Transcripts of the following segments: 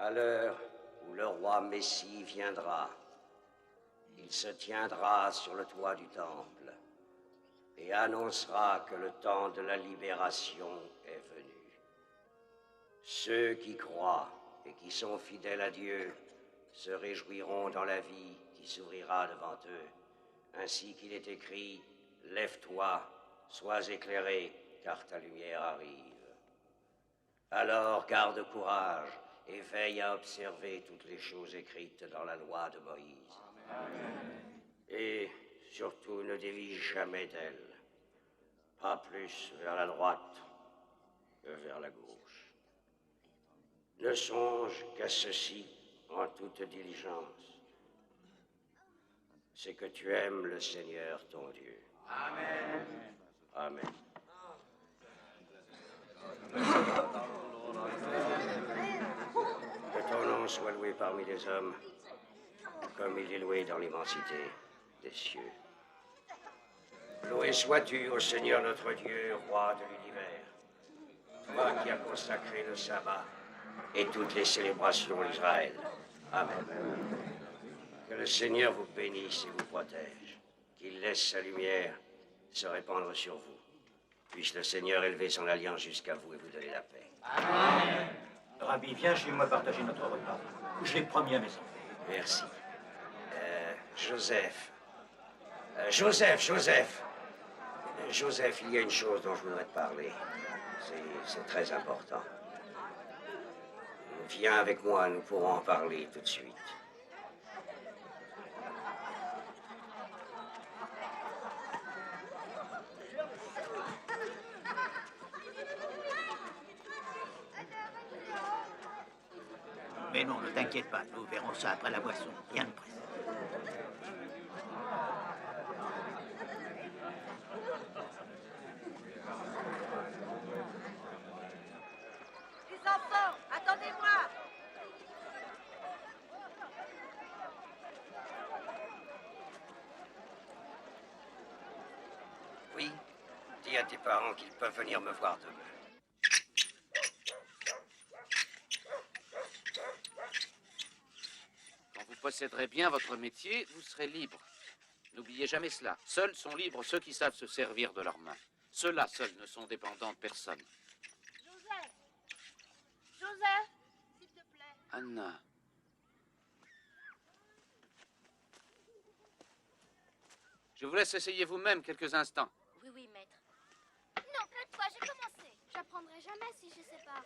À l'heure où le roi Messie viendra, il se tiendra sur le toit du temple et annoncera que le temps de la libération est venu. Ceux qui croient et qui sont fidèles à Dieu se réjouiront dans la vie qui s'ouvrira devant eux, ainsi qu'il est écrit, « Lève-toi, sois éclairé, car ta lumière arrive. » Alors garde courage et veille à observer toutes les choses écrites dans la loi de Moïse. Amen. Et surtout ne dévie jamais d'elle, pas plus vers la droite que vers la gauche. Ne songe qu'à ceci en toute diligence, c'est que tu aimes le Seigneur ton Dieu. Amen. Amen. Que ton nom soit loué parmi les hommes, comme il est loué dans l'immensité des cieux. Loué sois-tu, ô Seigneur notre Dieu, roi de l'univers, toi qui as consacré le sabbat et toutes les célébrations d'Israël. Amen. Que le Seigneur vous bénisse et vous protège, qu'il laisse sa lumière se répandre sur vous. Puisse le Seigneur élever son alliance jusqu'à vous et vous donner la paix. Amen. Rabbi, viens chez moi partager notre repas. Je l'ai promis à mes enfants. Merci. Joseph, il y a une chose dont je voudrais te parler. C'est très important. Viens avec moi, nous pourrons en parler tout de suite. Mais non, ne t'inquiète pas, nous verrons ça après la boisson. Rien de presse. Les enfants, attendez-moi! Oui, dis à tes parents qu'ils peuvent venir me voir demain. Quand vous posséderez bien votre métier, vous serez libre. N'oubliez jamais cela. Seuls sont libres ceux qui savent se servir de leurs mains. Ceux-là seuls ne sont dépendants de personne. Joseph, s'il te plaît. Anna. Je vous laisse essayer vous-même quelques instants. Oui, maître. Non, l'autre fois, j'ai commencé. J'apprendrai jamais si je sais pas.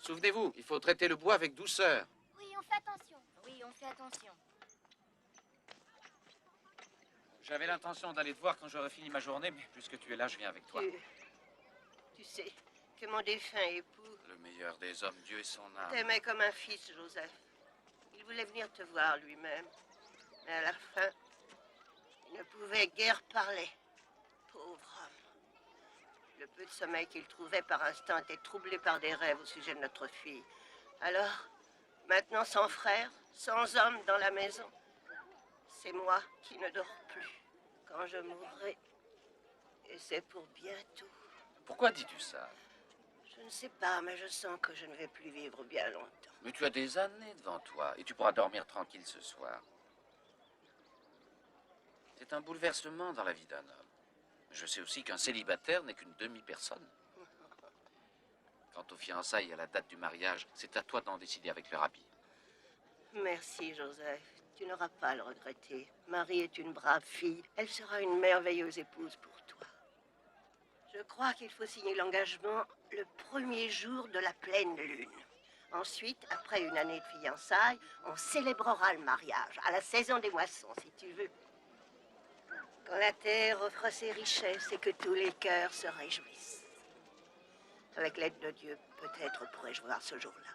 Souvenez-vous, il faut traiter le bois avec douceur. Oui, on fait attention. Oui, on fait attention. J'avais l'intention d'aller te voir quand j'aurais fini ma journée, mais puisque tu es là, je viens avec toi. Tu sais que mon défunt époux Le meilleur des hommes, Dieu et son âme. t'aimait comme un fils, Joseph. Il voulait venir te voir lui-même. Mais à la fin, il ne pouvait guère parler. Pauvre homme. Le peu de sommeil qu'il trouvait par instant était troublé par des rêves au sujet de notre fille. Alors, maintenant sans frère, sans homme dans la maison, c'est moi qui ne dors plus. Quand je mourrai, et c'est pour bientôt. Pourquoi dis-tu ça? Je ne sais pas, mais je sens que je ne vais plus vivre bien longtemps. Mais tu as des années devant toi, et tu pourras dormir tranquille ce soir. C'est un bouleversement dans la vie d'un homme. Je sais aussi qu'un célibataire n'est qu'une demi-personne. Quant aux fiançailles et à la date du mariage, c'est à toi d'en décider avec le rabbi. Merci, Joseph. Tu n'auras pas à le regretter. Marie est une brave fille. Elle sera une merveilleuse épouse pour toi. Je crois qu'il faut signer l'engagement le premier jour de la pleine lune. Ensuite, après une année de fiançailles, on célébrera le mariage, à la saison des moissons, si tu veux. Quand la terre offre ses richesses et que tous les cœurs se réjouissent. Avec l'aide de Dieu, peut-être pourrai-je voir ce jour-là.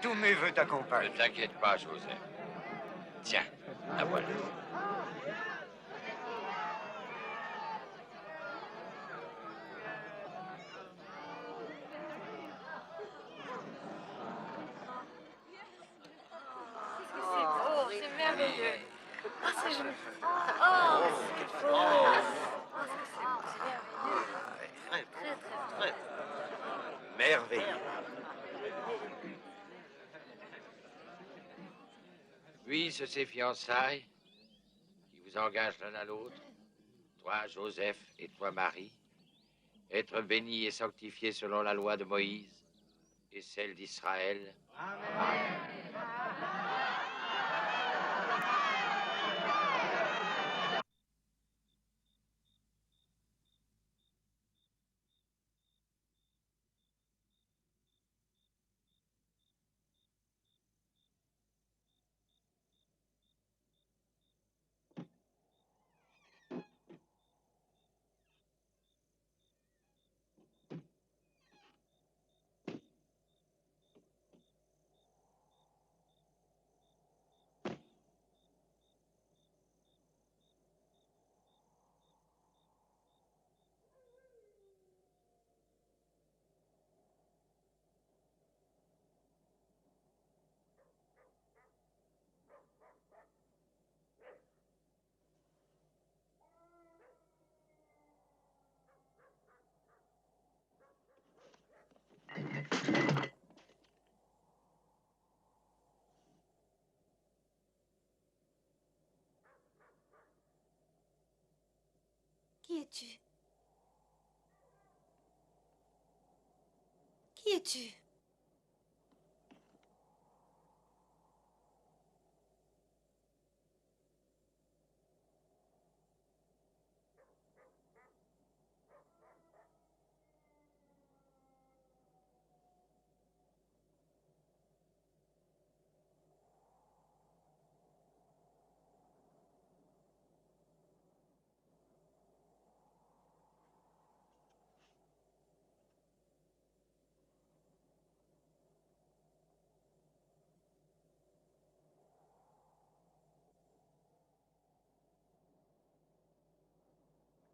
tous mes vœux t'accompagnent. Ne t'inquiète pas, Joseph. Tiens, la voilà. Oh, c'est merveilleux. Ah, c'est joli. Oh, c'est beau. Oh, c'est merveilleux. Très, très, très. Merveilleux. Puissent ces fiançailles, qui vous engagent l'un à l'autre, toi, Joseph, et toi, Marie, être bénis et sanctifiés selon la loi de Moïse et celle d'Israël. Amen. Qui es-tu? Qui es-tu?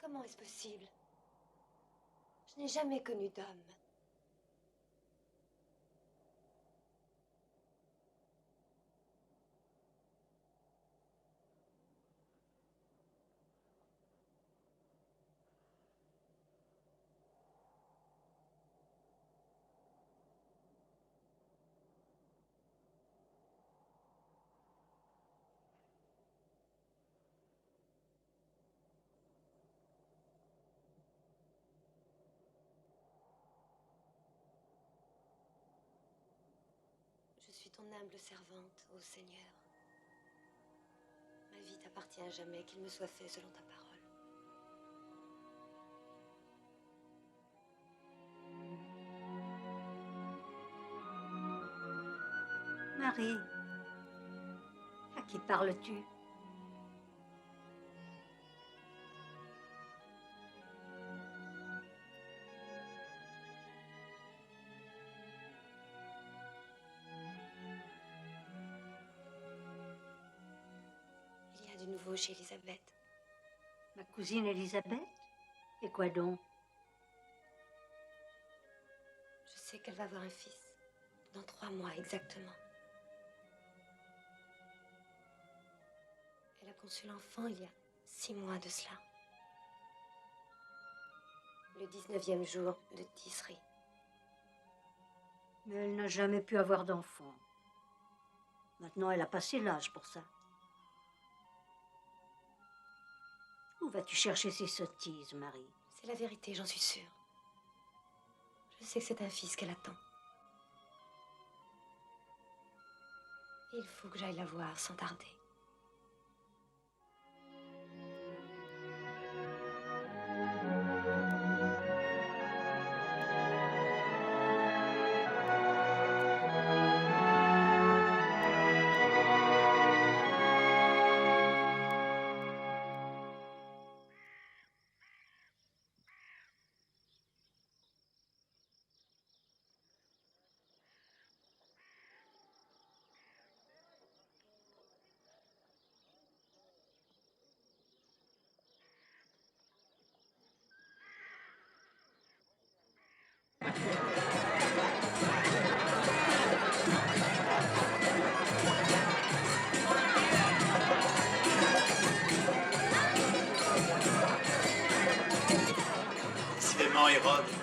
Comment est-ce possible? Je n'ai jamais connu d'homme. Je suis ton humble servante, ô Seigneur. Ma vie t'appartient à jamais, qu'il me soit fait selon ta parole. Marie, à qui parles-tu? Il y a du nouveau chez Elisabeth. Ma cousine Elisabeth? Et quoi donc? Je sais qu'elle va avoir un fils. Dans 3 mois exactement. Elle a conçu l'enfant il y a 6 mois de cela. Le 19e jour de Tisri. Mais elle n'a jamais pu avoir d'enfant. Maintenant, elle a passé l'âge pour ça. Où vas-tu chercher ces sottises, Marie? C'est la vérité, j'en suis sûre. Je sais que c'est un fils qu'elle attend. Il faut que j'aille la voir sans tarder.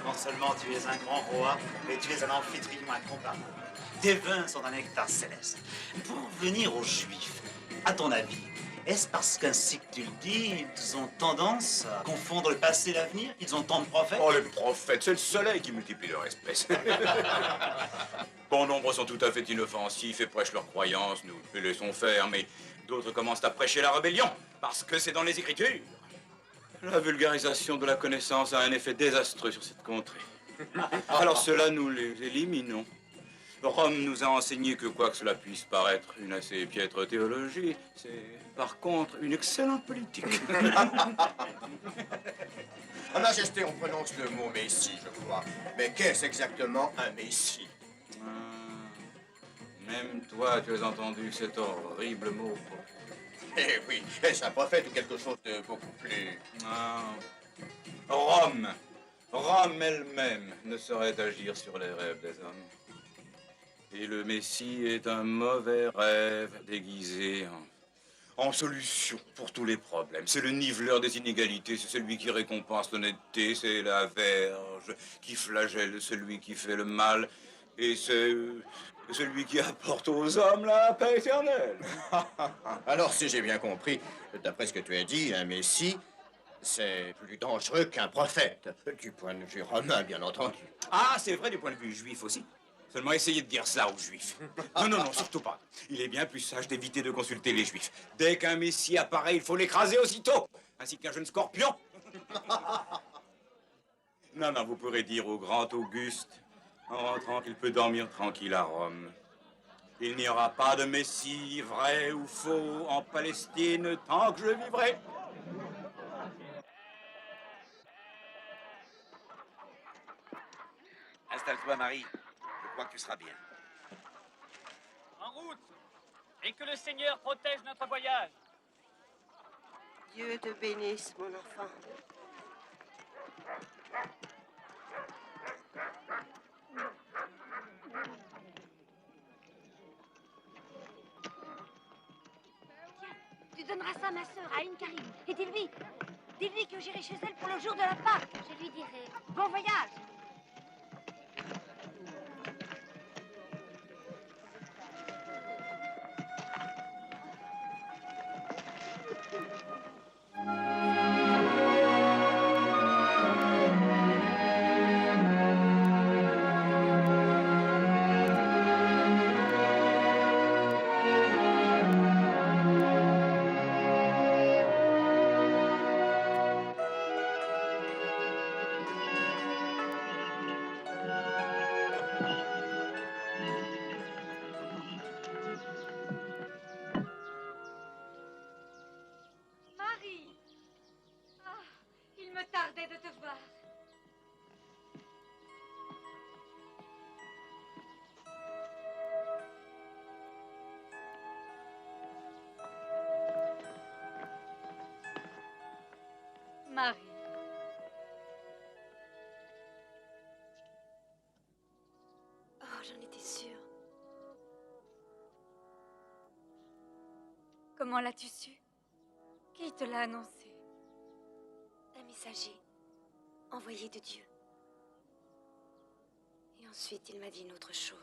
Non seulement tu es un grand roi, mais tu es un amphitryon incomparable. Tes vins sont un nectar céleste. Pour venir aux Juifs, à ton avis, est-ce parce qu'ainsi que tu le dis, ils ont tendance à confondre le passé et l'avenir? Ils ont tant de prophètes? Oh, les prophètes, c'est le soleil qui multiplie leur espèce. Bon nombre sont tout à fait inoffensifs et prêchent leurs croyances, nous les laissons faire, mais d'autres commencent à prêcher la rébellion, parce que c'est dans les Écritures. La vulgarisation de la connaissance a un effet désastreux sur cette contrée. Alors cela, nous les éliminons. Rome nous a enseigné que quoi que cela puisse paraître une assez piètre théologie, c'est par contre une excellente politique. Majesté, on prononce le mot messie, je crois. Mais qu'est-ce exactement un messie? Même toi, tu as entendu cet horrible mot. Eh oui, est-ce un prophète ou quelque chose de beaucoup plus... Rome elle-même ne saurait agir sur les rêves des hommes. Et le Messie est un mauvais rêve déguisé en solution pour tous les problèmes. C'est le niveleur des inégalités, c'est celui qui récompense l'honnêteté, c'est la verge qui flagelle celui qui fait le mal, et c'est celui qui apporte aux hommes la paix éternelle. Alors, si j'ai bien compris, d'après ce que tu as dit, un messie, c'est plus dangereux qu'un prophète. Du point de vue romain, bien entendu. Ah, c'est vrai du point de vue juif aussi. Seulement essayez de dire cela aux Juifs. Non, surtout pas. Il est bien plus sage d'éviter de consulter les Juifs. Dès qu'un Messie apparaît, il faut l'écraser aussitôt, ainsi qu'un jeune scorpion. Non, vous pourrez dire au grand Auguste, en rentrant, qu'il peut dormir tranquille à Rome. Il n'y aura pas de Messie, vrai ou faux, en Palestine, tant que je vivrai. Installe-toi, Marie. Je crois que tu seras bien. En route! Et que le Seigneur protège notre voyage. Dieu te bénisse, mon enfant. Tu donneras ça à ma sœur, à Karim. Et dis-lui que j'irai chez elle pour le jour de la Pâque. Je lui dirai. Bon voyage. Marie. Oh, j'en étais sûre. Comment l'as-tu su? Qui te l'a annoncé? Un messager, envoyé de Dieu. Et ensuite, il m'a dit une autre chose.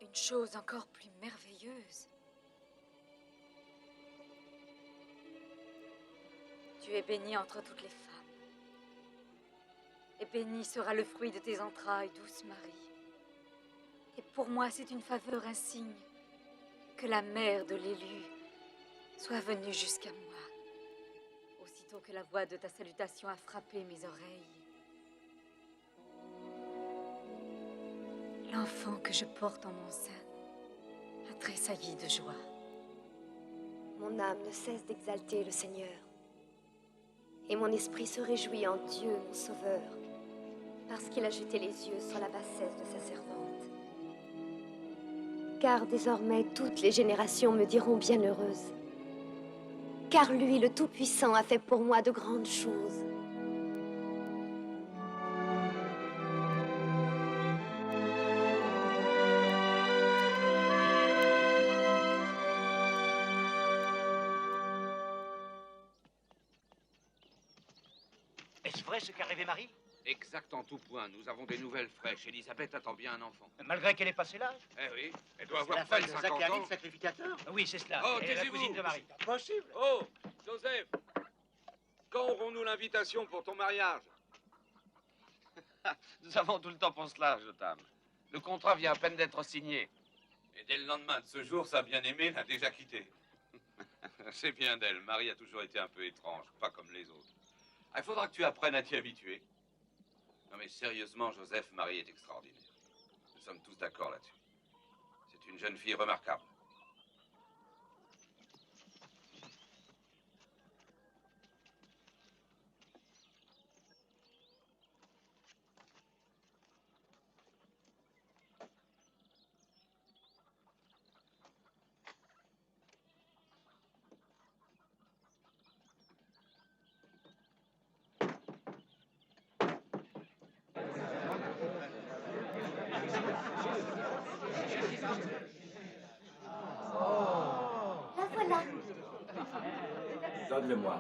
Une chose encore plus merveilleuse. Tu es bénie entre toutes les femmes. Et béni sera le fruit de tes entrailles, douce Marie. Et pour moi, c'est une faveur insigne que la mère de l'élu soit venue jusqu'à moi. Aussitôt que la voix de ta salutation a frappé mes oreilles, l'enfant que je porte en mon sein a tressailli de joie. Mon âme ne cesse d'exalter le Seigneur. Et mon esprit se réjouit en Dieu, mon Sauveur, parce qu'il a jeté les yeux sur la bassesse de sa servante. Car désormais, toutes les générations me diront bienheureuse. Car lui, le Tout-Puissant, a fait pour moi de grandes choses. Est-ce vrai ce qu'a rêvé Marie? Exact en tout point. Nous avons des nouvelles fraîches. Elisabeth attend bien un enfant. Malgré qu'elle ait passé l'âge? Eh oui, elle doit C'est avoir la pas femme le de 50 Zacharie, ans. le sacrificateur? Oui, c'est cela. Oh, Elle est la taisez-vous. cousine de Marie. Possible. Oh, Joseph, quand aurons-nous l'invitation pour ton mariage? Nous avons tout le temps pour cela, Jotam. Le contrat vient à peine d'être signé. Et dès le lendemain de ce jour, sa bien-aimée l'a déjà quitté. C'est bien d'elle. Marie a toujours été un peu étrange, pas comme les autres. Ah, il faudra que tu apprennes à t'y habituer. Non mais sérieusement, Joseph, Marie est extraordinaire. Nous sommes tous d'accord là-dessus. C'est une jeune fille remarquable. La voilà. Donne-le-moi.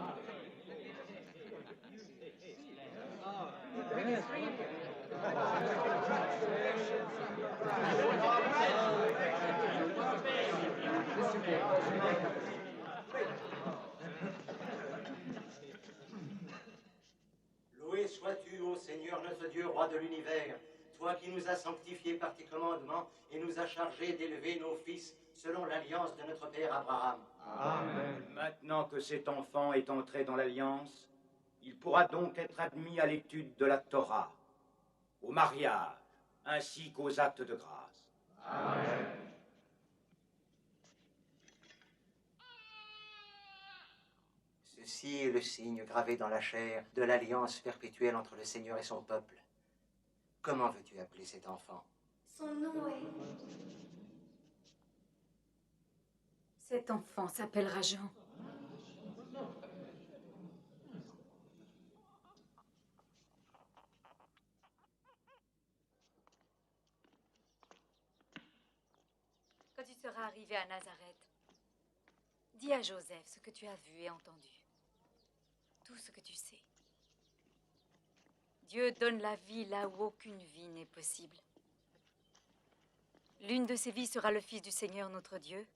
Loué sois-tu, ô Seigneur notre Dieu, roi de l'univers, toi qui nous as sanctifiés par tes commandements et nous as chargés d'élever nos fils selon l'alliance de notre père Abraham. Amen. Maintenant que cet enfant est entré dans l'alliance, il pourra donc être admis à l'étude de la Torah, au mariage, ainsi qu'aux actes de grâce. Amen. Ceci est le signe gravé dans la chair de l'alliance perpétuelle entre le Seigneur et son peuple. Comment veux-tu appeler cet enfant? Son nom est... Cet enfant s'appellera Jean. Quand tu seras arrivé à Nazareth, dis à Joseph ce que tu as vu et entendu. Tout ce que tu sais. Dieu donne la vie là où aucune vie n'est possible. L'une de ces vies sera le Fils du Seigneur notre Dieu,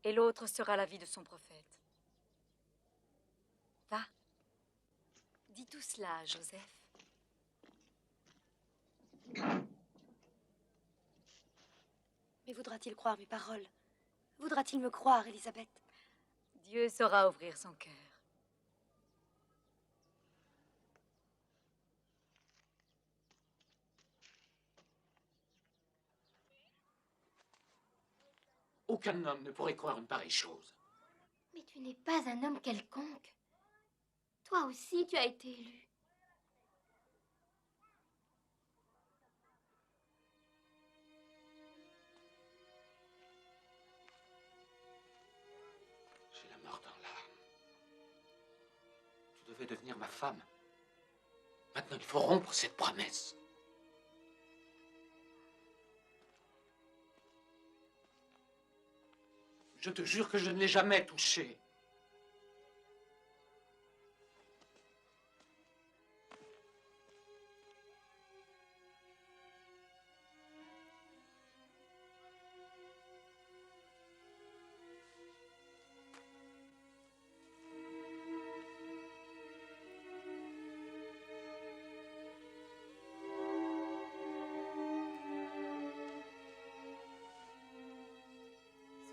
et l'autre sera la vie de son prophète. Va, dis tout cela à Joseph. Mais voudra-t-il croire mes paroles? Voudra-t-il me croire, Elisabeth? Dieu saura ouvrir son cœur. Aucun homme ne pourrait croire une pareille chose. Mais tu n'es pas un homme quelconque. Toi aussi, tu as été élu. J'ai la mort dans l'âme. Tu devais devenir ma femme. Maintenant, il faut rompre cette promesse. Je te jure que je ne l'ai jamais touché.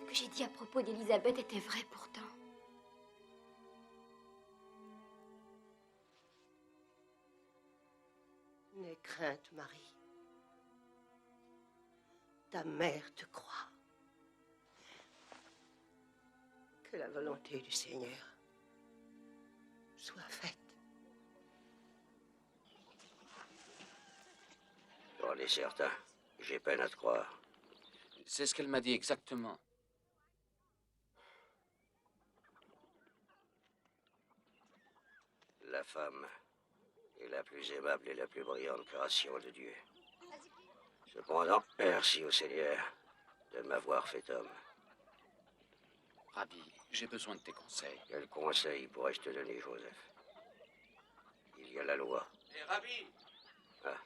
Ce que j'ai dit à propos d'Élisabeth était vrai pourtant. N'aie crainte, Marie. Ta mère te croit. Que la volonté du Seigneur soit faite. On est certain. J'ai peine à te croire. C'est ce qu'elle m'a dit exactement. La femme est la plus aimable et la plus brillante création de Dieu. Cependant, merci au Seigneur de m'avoir fait homme. Rabbi, j'ai besoin de tes conseils. Quel conseil pourrais-je te donner, Joseph? Il y a la loi. Et Rabbi, Ah.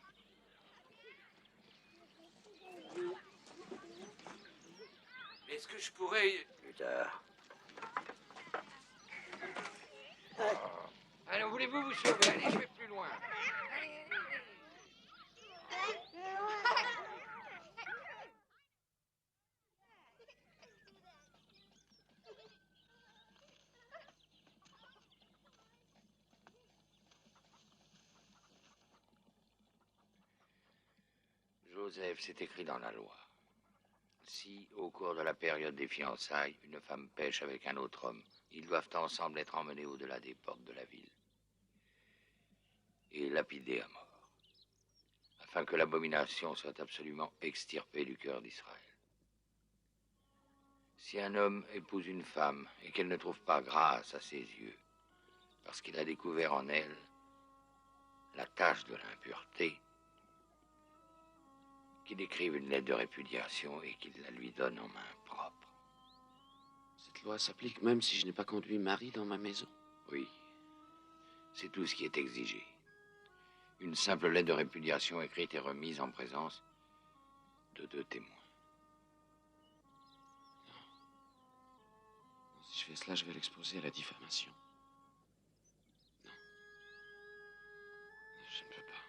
est-ce que je pourrais... Plus tard. Alors, voulez-vous vous sauver? Allez, je vais plus loin. Joseph, c'est écrit dans la loi. Si, au cours de la période des fiançailles, une femme pêche avec un autre homme, ils doivent ensemble être emmenés au-delà des portes de la ville et lapidés à mort, afin que l'abomination soit absolument extirpée du cœur d'Israël. Si un homme épouse une femme et qu'elle ne trouve pas grâce à ses yeux, parce qu'il a découvert en elle la tache de l'impureté, qu'il écrive une lettre de répudiation et qu'il la lui donne en main propre. Cette loi s'applique même si je n'ai pas conduit Marie dans ma maison? Oui, c'est tout ce qui est exigé. Une simple lettre de répudiation écrite et remise en présence de 2 témoins. Si je fais cela, je vais l'exposer à la diffamation. Non. Je ne peux pas.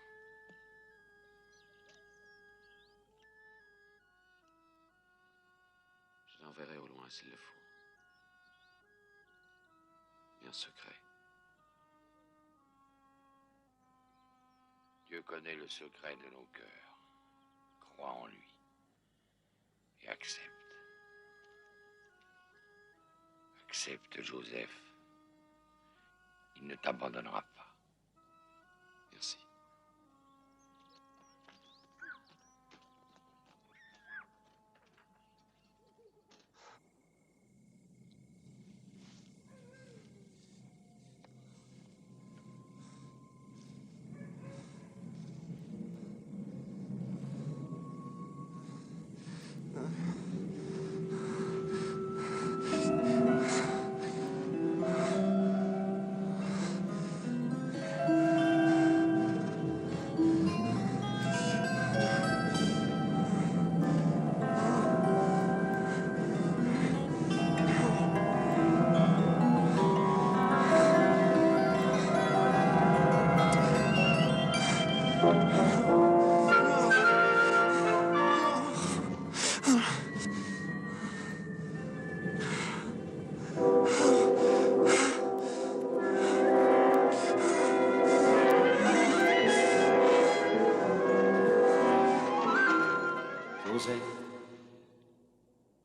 Je l'enverrai au loin s'il le faut. Mais en secret. Dieu connaît le secret de nos cœurs. Crois en lui et accepte. Accepte, Joseph. Il ne t'abandonnera pas. Merci.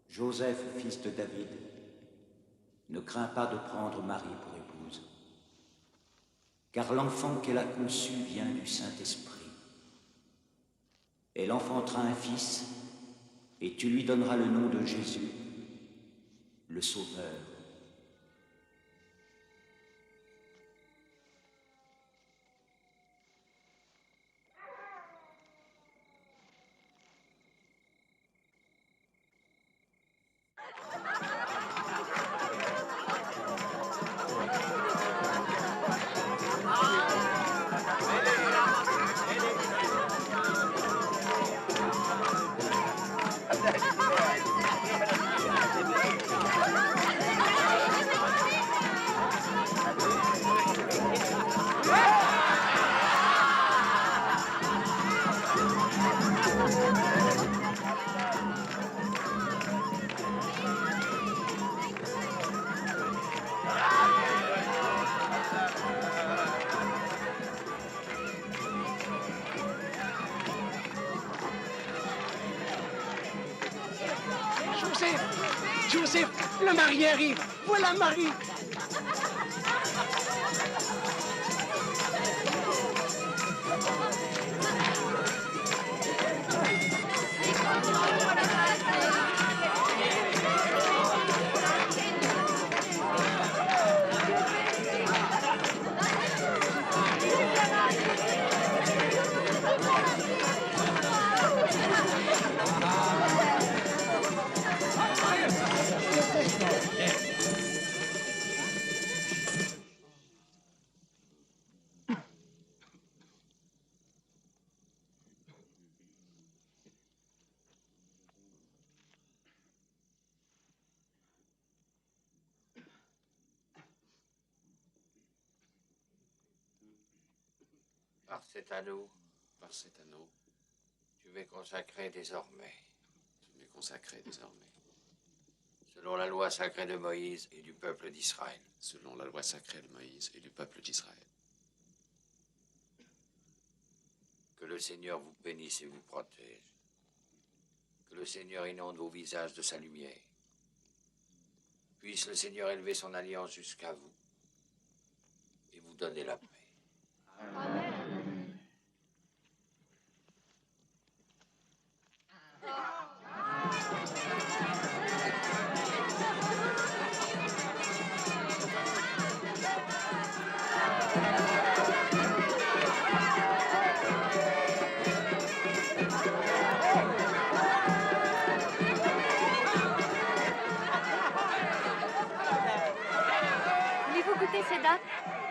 Joseph, fils de David, ne crains pas de prendre Marie pour épouse, car l'enfant qu'elle a conçu vient du Saint-Esprit. Elle enfantera un fils, et tu lui donneras le nom de Jésus, le Sauveur. Joseph, le mari arrive. Voilà Marie. cet anneau, tu m'es consacré désormais. Selon la loi sacrée de Moïse et du peuple d'Israël. Selon la loi sacrée de Moïse et du peuple d'Israël. Que le Seigneur vous bénisse et vous protège. Que le Seigneur inonde vos visages de sa lumière. Puisse le Seigneur élever son alliance jusqu'à vous et vous donner la paix. Amen. Voulez-vous goûter ces dattes?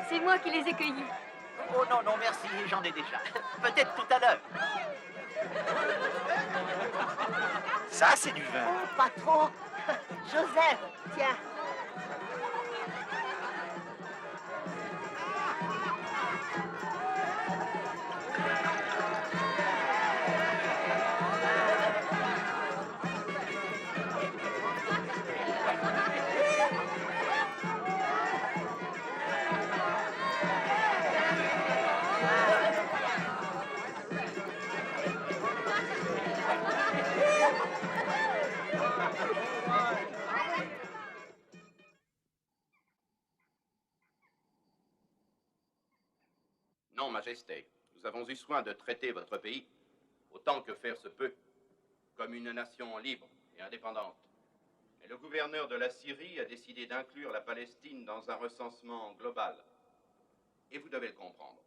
C'est moi qui les ai cueillies. Oh non, non, merci, j'en ai déjà. Peut-être tout à l'heure. Ça, c'est du vin. Oh, pas trop. Joseph, tiens. Non, Majesté, nous avons eu soin de traiter votre pays, autant que faire se peut, comme une nation libre et indépendante. Et le gouverneur de la Syrie a décidé d'inclure la Palestine dans un recensement global. Et vous devez le comprendre.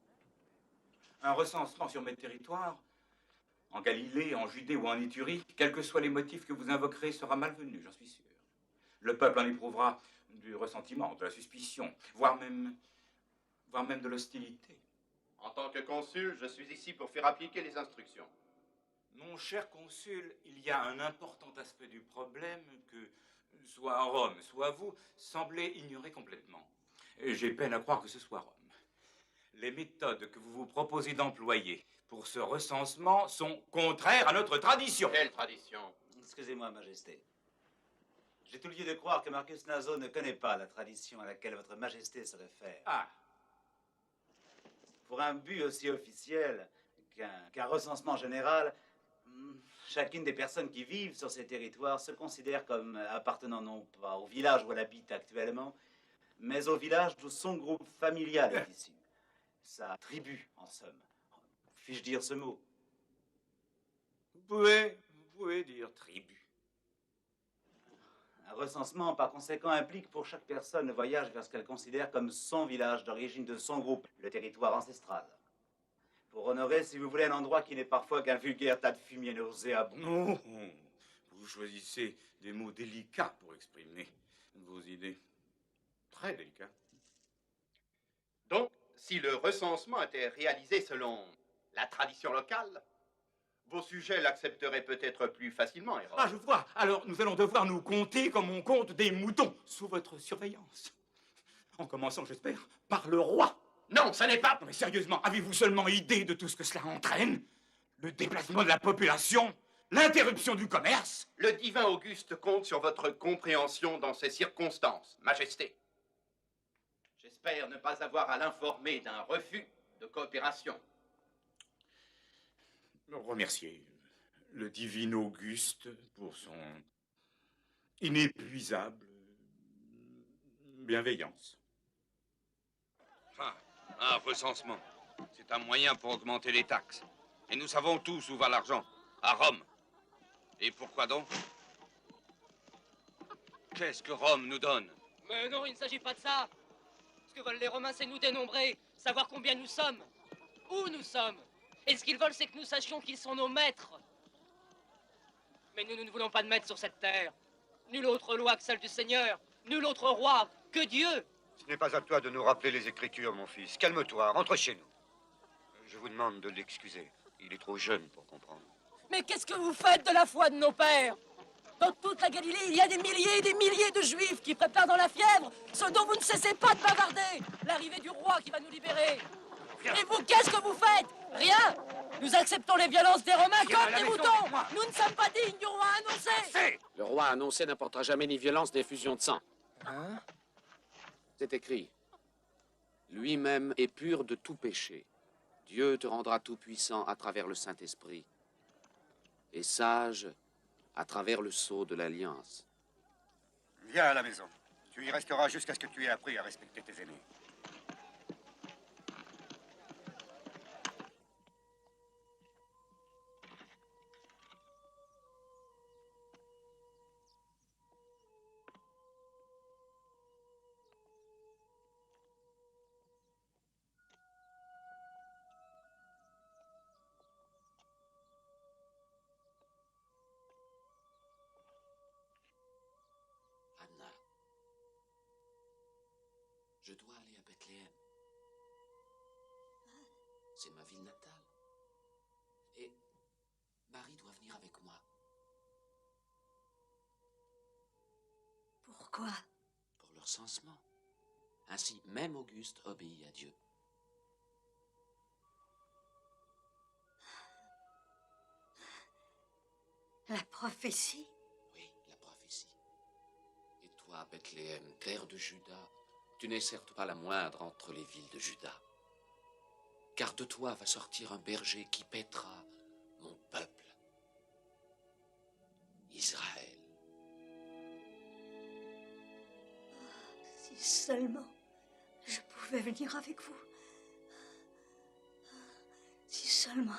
Un recensement sur mes territoires, en Galilée, en Judée ou en Éthurie, quels que soient les motifs que vous invoquerez, sera malvenu, j'en suis sûr. Le peuple en éprouvera du ressentiment, de la suspicion, voire même de l'hostilité. En tant que consul, je suis ici pour faire appliquer les instructions. Mon cher consul, il y a un important aspect du problème que, soit Rome, soit vous, semblez ignorer complètement. Et j'ai peine à croire que ce soit Rome. Les méthodes que vous vous proposez d'employer pour ce recensement sont contraires à notre tradition. Quelle tradition? Excusez-moi, Majesté. J'ai tout lieu de croire que Marcus Naso ne connaît pas la tradition à laquelle votre Majesté se réfère. Ah. Pour un but aussi officiel qu'un recensement général, chacune des personnes qui vivent sur ces territoires se considère comme appartenant non pas au village où elle habite actuellement, mais au village d'où son groupe familial est issu. Sa tribu, en somme. Puis-je dire ce mot? Vous pouvez dire tribu. Un recensement, par conséquent, implique pour chaque personne le voyage vers ce qu'elle considère comme son village d'origine de son groupe, le territoire ancestral. Pour honorer, si vous voulez, un endroit qui n'est parfois qu'un vulgaire tas de fumier nauséabond. Non, vous choisissez des mots délicats pour exprimer vos idées. Très délicats. Donc, si le recensement était réalisé selon la tradition locale, vos sujets l'accepteraient peut-être plus facilement, Hérode. Ah, je vois. Alors, nous allons devoir nous compter comme on compte des moutons, sous votre surveillance. En commençant, j'espère, par le roi. Non, ça n'est pas... Non, mais sérieusement, avez-vous seulement idée de tout ce que cela entraîne? Le déplacement de la population, l'interruption du commerce. Le divin Auguste compte sur votre compréhension dans ces circonstances, Majesté. J'espère ne pas avoir à l'informer d'un refus de coopération. Remercier le divin Auguste pour son inépuisable bienveillance. Un recensement, c'est un moyen pour augmenter les taxes. Et nous savons tous où va l'argent, à Rome. Et pourquoi donc? Qu'est-ce que Rome nous donne? Mais non, il ne s'agit pas de ça. Ce que veulent les Romains, c'est nous dénombrer, savoir combien nous sommes, où nous sommes. Et ce qu'ils veulent, c'est que nous sachions qu'ils sont nos maîtres. Mais nous ne voulons pas de maître sur cette terre. Nulle autre loi que celle du Seigneur, nul autre roi que Dieu. Ce n'est pas à toi de nous rappeler les Écritures, mon fils. Calme-toi, rentre chez nous. Je vous demande de l'excuser. Il est trop jeune pour comprendre. Mais qu'est-ce que vous faites de la foi de nos pères? Dans toute la Galilée, il y a des milliers et des milliers de Juifs qui préparent dans la fièvre ce dont vous ne cessez pas de bavarder, l'arrivée du roi qui va nous libérer. Et vous, qu'est-ce que vous faites? Rien. Nous acceptons les violences des Romains comme des moutons. Nous ne sommes pas dignes du roi annoncé. Le roi annoncé n'apportera jamais ni violence ni effusion de sang. Hein? C'est écrit. Lui-même est pur de tout péché. Dieu te rendra tout-puissant à travers le Saint-Esprit et sage à travers le sceau de l'Alliance. Viens à la maison. Tu y resteras jusqu'à ce que tu aies appris à respecter tes aînés. Anna, je dois aller à Bethléem. C'est ma ville natale. Et Marie doit venir avec moi. Pourquoi? Pour leur censement. Ainsi, même Auguste obéit à Dieu. La prophétie? Oui, la prophétie. Et toi, Bethléem, terre de Juda, tu n'es certes pas la moindre entre les villes de Juda. Car de toi va sortir un berger qui paîtra mon peuple, Israël. Si seulement je pouvais venir avec vous. Si seulement.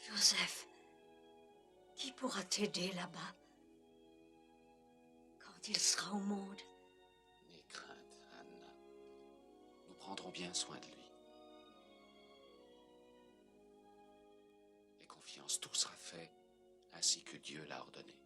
Joseph, qui pourra t'aider là-bas quand il sera au monde? N'aie crainte, Anna. Nous prendrons bien soin de lui. Aie confiance, tout sera fait ainsi que Dieu l'a ordonné.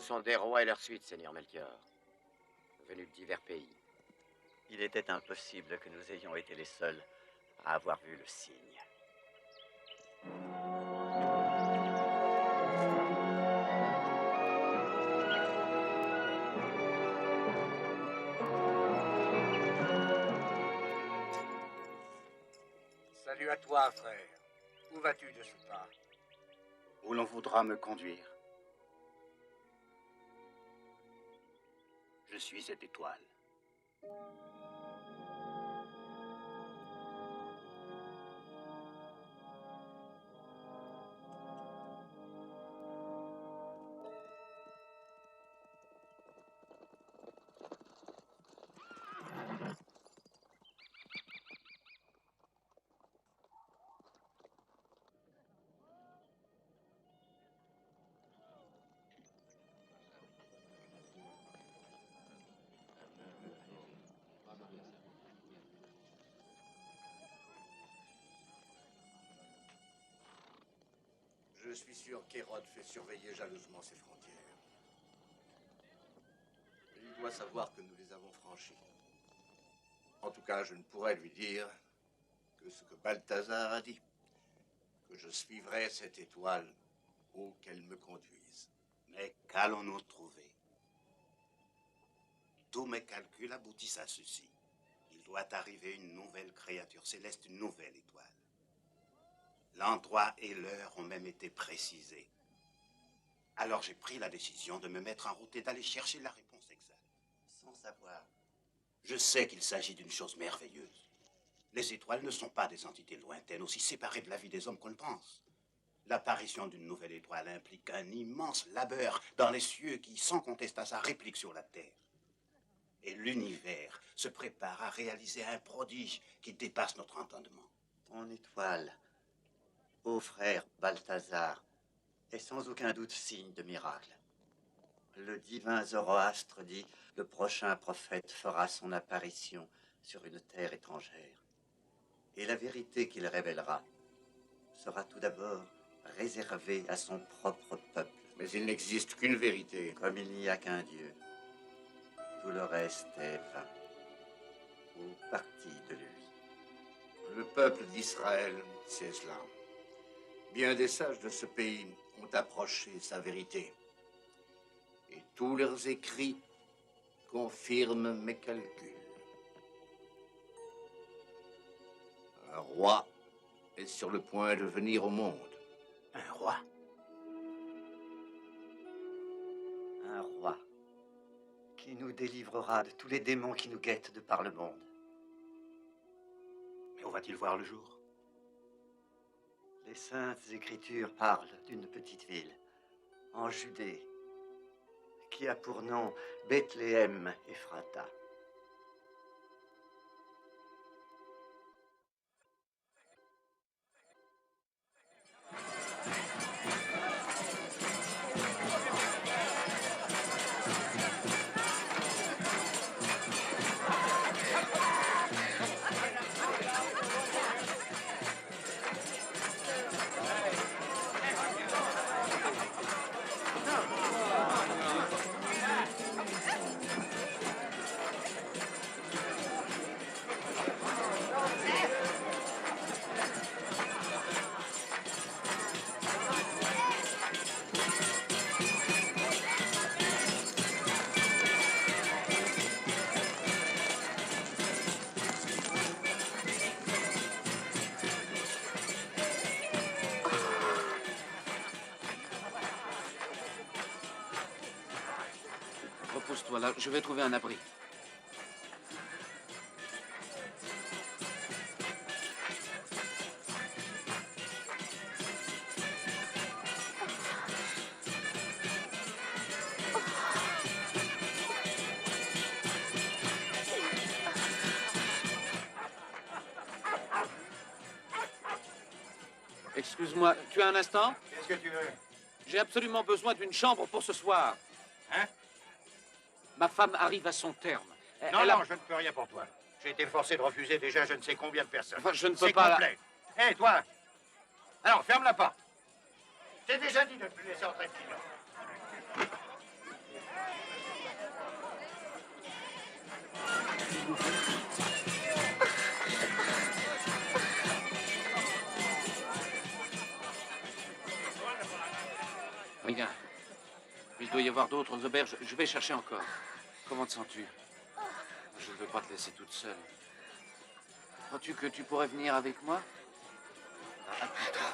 sont des rois et leur suite, Seigneur Melchior, venus de divers pays. Il était impossible que nous ayons été les seuls à avoir vu le signe. Salut à toi, frère. Où vas-tu de ce pas? Où l'on voudra me conduire. Je suis cette étoile. Je suis sûr qu'Hérode fait surveiller jalousement ses frontières. Il doit savoir que nous les avons franchies. En tout cas, je ne pourrais lui dire que ce que Balthazar a dit, que je suivrai cette étoile où qu'elle me conduise. Mais qu'allons-nous trouver? Tous mes calculs aboutissent à ceci. Il doit arriver une nouvelle créature céleste, une nouvelle étoile. L'endroit et l'heure ont même été précisés. Alors j'ai pris la décision de me mettre en route et d'aller chercher la réponse exacte, sans savoir. Je sais qu'il s'agit d'une chose merveilleuse. Les étoiles ne sont pas des entités lointaines, aussi séparées de la vie des hommes qu'on le pense. L'apparition d'une nouvelle étoile implique un immense labeur dans les cieux qui, sans contestation, réplique sur la terre. Et l'univers se prépare à réaliser un prodige qui dépasse notre entendement. Ton étoile, ô frère Balthazar, est sans aucun doute signe de miracle. Le divin Zoroastre dit: le prochain prophète fera son apparition sur une terre étrangère. Et la vérité qu'il révélera sera tout d'abord réservée à son propre peuple. Mais il n'existe qu'une vérité. Comme il n'y a qu'un Dieu, tout le reste est vain, ou partie de lui. Le peuple d'Israël, c'est cela. Bien des sages de ce pays ont approché sa vérité. Et tous leurs écrits confirment mes calculs. Un roi est sur le point de venir au monde. Un roi? Un roi qui nous délivrera de tous les démons qui nous guettent de par le monde. Mais où va-t-il voir le jour? Les saintes écritures parlent d'une petite ville, en Judée, qui a pour nom Bethléem Ephrata. Repose-toi là, je vais trouver un abri. Excuse-moi, tu as un instant? Qu'est-ce que tu veux? J'ai absolument besoin d'une chambre pour ce soir. Hein? Ma femme arrive à son terme. Non, non, je ne peux rien pour toi. J'ai été forcé de refuser déjà je ne sais combien de personnes. Enfin, je ne peux C'est pas... complet. Hé, toi! Alors, ferme la porte. T'ai déjà dit de ne plus laisser entrer de clients. Regarde. Il doit y avoir d'autres auberges. Je vais chercher encore. Comment te sens-tu? Je ne veux pas te laisser toute seule. Crois-tu que tu pourrais venir avec moi? Appuie-toi.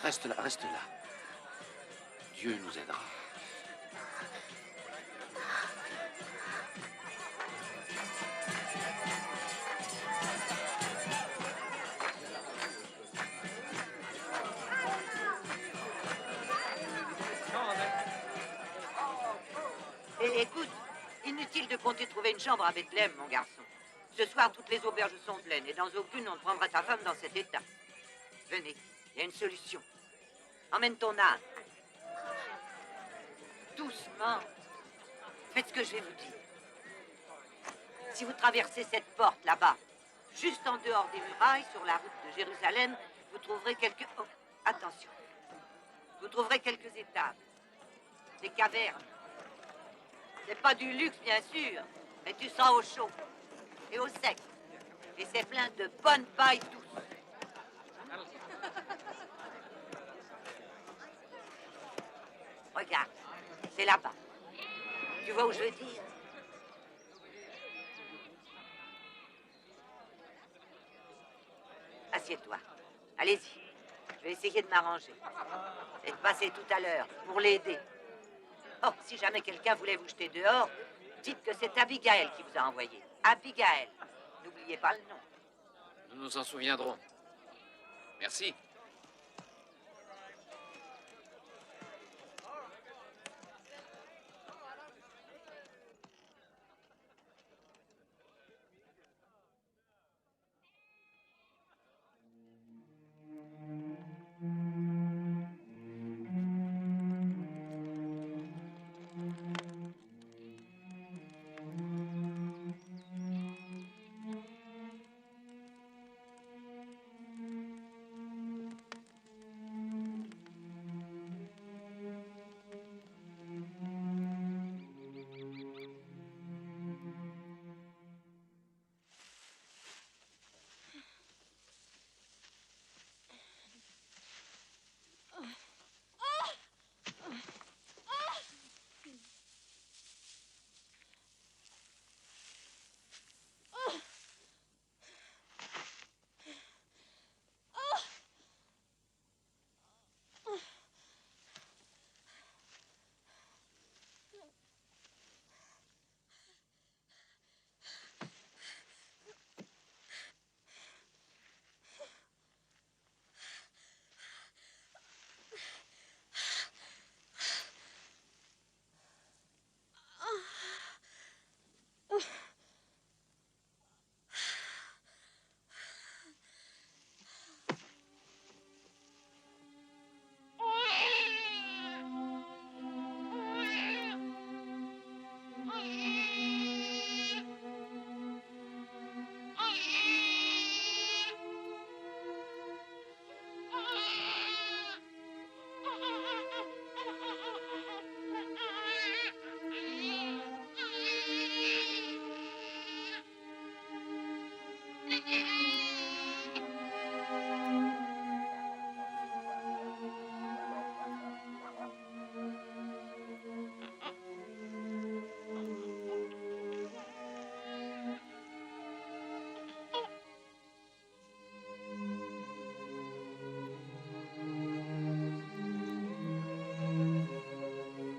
Reste là, reste là. Dieu nous aidera. Et écoute, inutile de compter trouver une chambre à Bethléem, mon garçon. Ce soir, toutes les auberges sont pleines et dans aucune on ne prendra ta femme dans cet état. Venez, il y a une solution. Emmène ton âne. Doucement. Faites ce que je vais vous dire. Si vous traversez cette porte là-bas, juste en dehors des murailles, sur la route de Jérusalem, vous trouverez quelques... Oh, attention. Vous trouverez quelques étables. Des cavernes. C'est pas du luxe, bien sûr, mais tu seras au chaud et au sec. Et c'est plein de bonnes pailles douces. Regarde, c'est là-bas. Tu vois où je veux dire? Assieds-toi. Allez-y. Je vais essayer de m'arranger. Et de passer tout à l'heure pour l'aider. Oh, si jamais quelqu'un voulait vous jeter dehors, dites que c'est Abigail qui vous a envoyé. Abigail. N'oubliez pas le nom. Nous nous en souviendrons. Merci.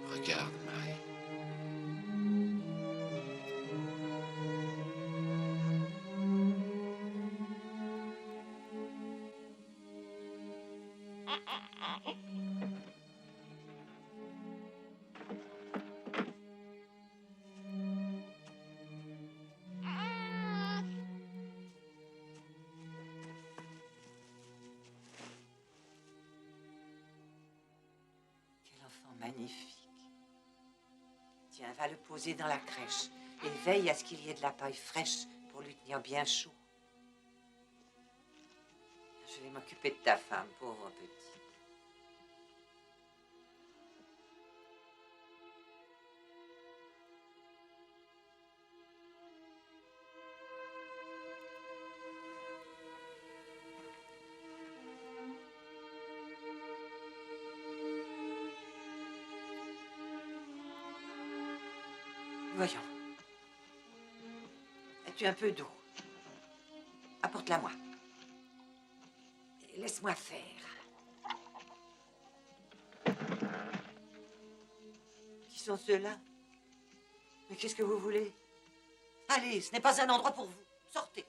Regarde, Marie. Quel enfant magnifique. Tiens, va le poser dans la crèche et veille à ce qu'il y ait de la paille fraîche pour lui tenir bien chaud. Je vais m'occuper de ta femme, pauvre petit. Voyons. As-tu un peu d'eau? Apporte-la-moi. Et laisse-moi faire. Qui sont ceux-là? Mais qu'est-ce que vous voulez? Allez, ce n'est pas un endroit pour vous. Sortez.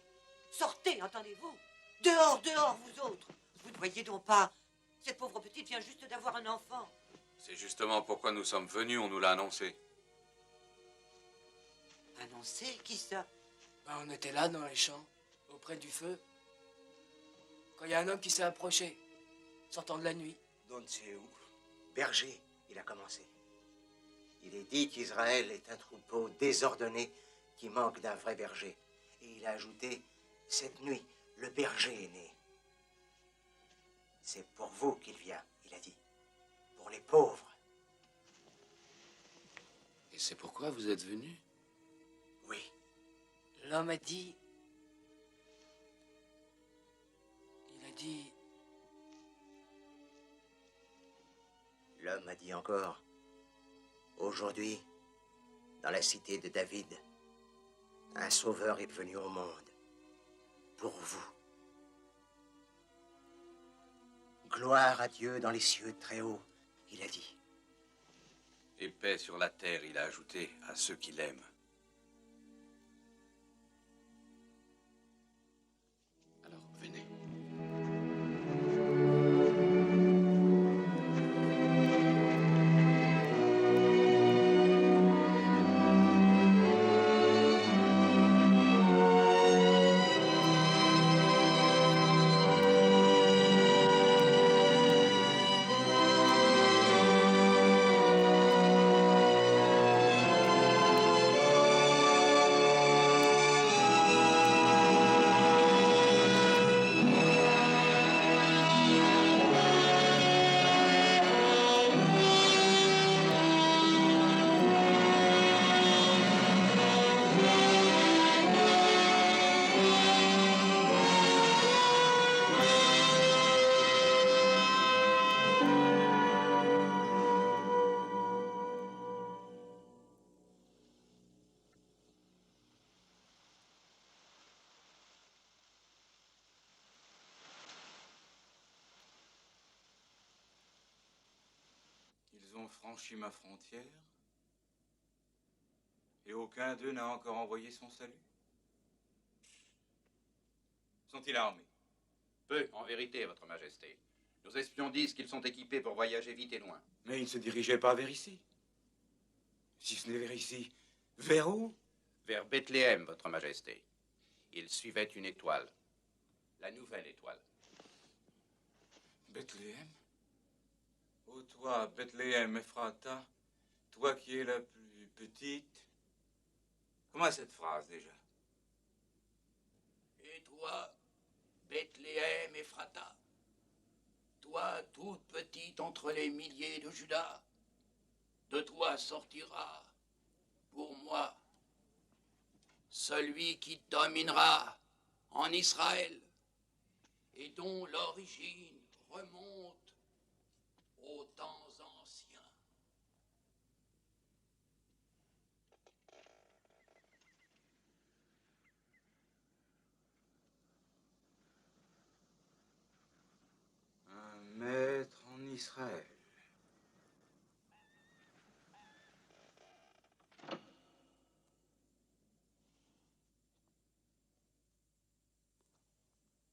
Sortez, entendez-vous? Dehors, dehors, vous autres. Vous ne voyez donc pas? Cette pauvre petite vient juste d'avoir un enfant. C'est justement pourquoi nous sommes venus, on nous l'a annoncé. Annoncé? Qui ça? Ben, on était là, dans les champs, auprès du feu, quand il y a un homme qui s'est approché, sortant de la nuit. D'on ne sait où. Berger, il a commencé. Il est dit qu'Israël est un troupeau désordonné qui manque d'un vrai berger. Et il a ajouté, cette nuit, le berger est né. C'est pour vous qu'il vient, il a dit. Pour les pauvres. Et c'est pourquoi vous êtes venus? Oui. L'homme a dit... Il a dit... L'homme a dit encore, aujourd'hui, dans la cité de David, un sauveur est venu au monde, pour vous. Gloire à Dieu dans les cieux très hauts, il a dit. Et paix sur la terre, il a ajouté, à ceux qui l'aiment. Alors, venez. Ils ont franchi ma frontière et aucun d'eux n'a encore envoyé son salut. Sont-ils armés? Peu, en vérité, Votre Majesté. Nos espions disent qu'ils sont équipés pour voyager vite et loin. Mais ils ne se dirigeaient pas vers ici. Si ce n'est vers ici, vers où? Vers Bethléem, Votre Majesté. Ils suivaient une étoile. La nouvelle étoile. Bethléem? Ô toi, Bethléem, Ephrata, toi qui es la plus petite. Comment est cette phrase déjà? Et toi, Bethléem Ephrata, toi toute petite entre les milliers de Juda, de toi sortira, pour moi, celui qui dominera en Israël et dont l'origine remonte aux temps anciens. Un maître en Israël.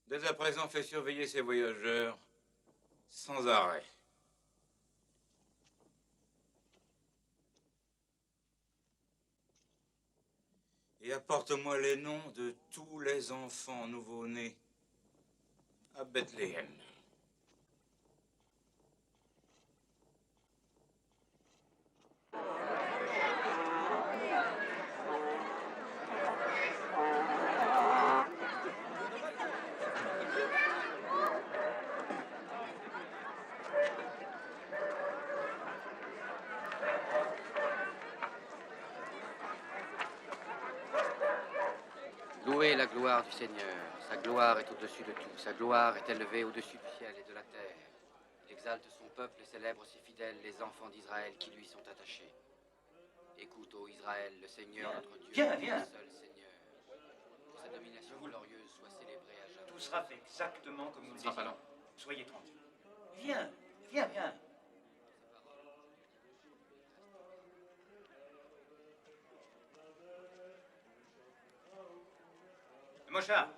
Dès à présent, fais surveiller ces voyageurs sans arrêt. Et apporte-moi les noms de tous les enfants nouveau-nés à Bethléem. Louez la gloire du Seigneur. Sa gloire est au-dessus de tout. Sa gloire est élevée au-dessus du ciel et de la terre. Il exalte son peuple et célèbre ses fidèles, les enfants d'Israël qui lui sont attachés. Écoute, ô Israël, le Seigneur notre Dieu, Viens, est viens. le seul Seigneur. Que sa domination glorieuse soit célébrée à jamais. Tout sera fait exactement comme nous le sera pas désirons. Soyez tranquille. Viens, viens. Mosha.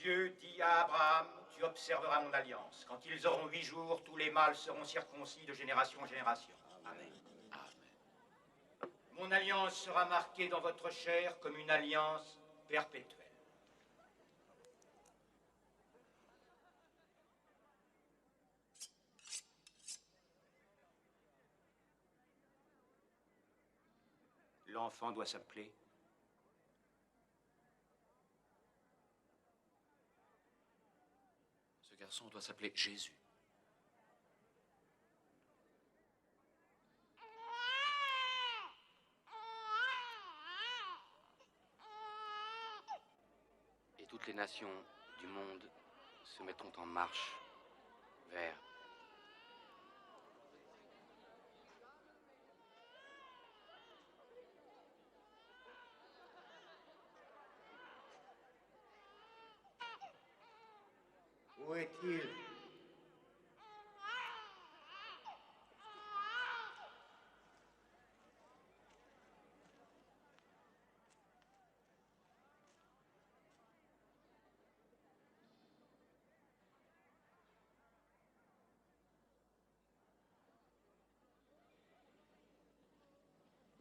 Dieu dit à Abraham, tu observeras mon alliance. Quand ils auront 8 jours, tous les mâles seront circoncis de génération en génération. Amen. Mon alliance sera marquée dans votre chair comme une alliance perpétuelle. L'enfant doit s'appeler Ce garçon doit s'appeler Jésus. Et toutes les nations du monde se mettront en marche vers Où est-il?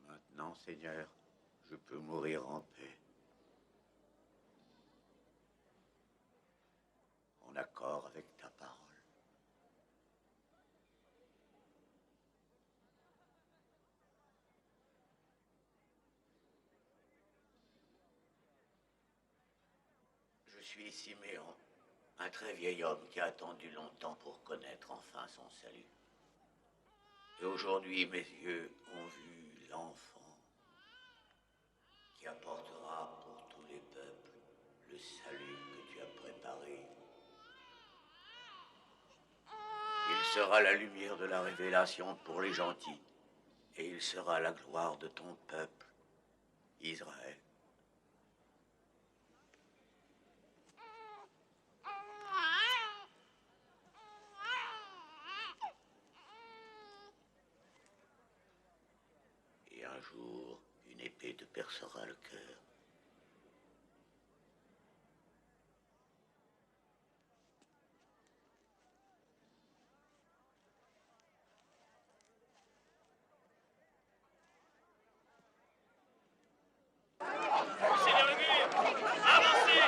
Maintenant, Seigneur, je peux mourir en paix. En accord avec ta parole. Je suis Siméon, un très vieil homme qui a attendu longtemps pour connaître enfin son salut. Et aujourd'hui, mes yeux ont vu l'enfant qui apportera pour tous les peuples le salut que tu as préparé. Il sera la lumière de la révélation pour les gentils, et il sera la gloire de ton peuple, Israël. Et un jour, une épée te percera le cœur. Poussez vers le mur! Avancez!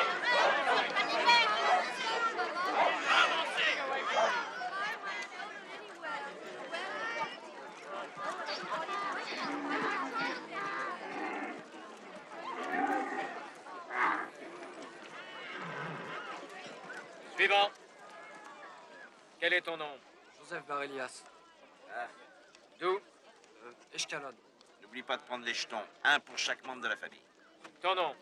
Suivant. Quel est ton nom? Joseph Bar-Elias. D'où? Eshkalon. N'oublie pas de prendre les jetons, un pour chaque membre de la famille. Ton nom?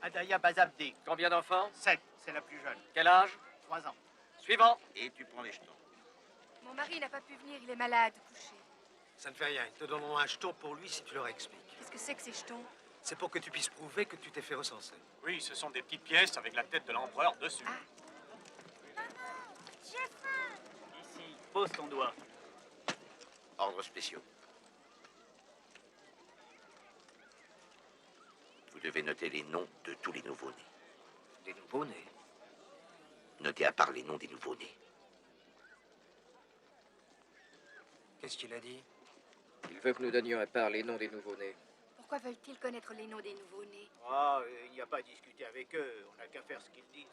Adaya Bazabdi. Combien d'enfants? 7, c'est la plus jeune. Quel âge? 3 ans. Suivant. Et tu prends les jetons. Mon mari n'a pas pu venir, il est malade, couché. Ça ne fait rien. Ils te donneront un jeton pour lui si tu leur expliques. Qu'est-ce que c'est que ces jetons? C'est pour que tu puisses prouver que tu t'es fait recenser. Oui, ce sont des petites pièces avec la tête de l'empereur dessus. J'ai faim! Ici, pose ton doigt. Ordres spéciaux. Vous devez noter les noms de tous les nouveaux-nés. Les nouveaux-nés? Notez à part les noms des nouveaux-nés. Qu'est-ce qu'il a dit? Il veut que nous donnions à part les noms des nouveaux-nés. Pourquoi veulent-ils connaître les noms des nouveaux-nés? Ah, il n'y a pas à discuter avec eux. On n'a qu'à faire ce qu'ils disent.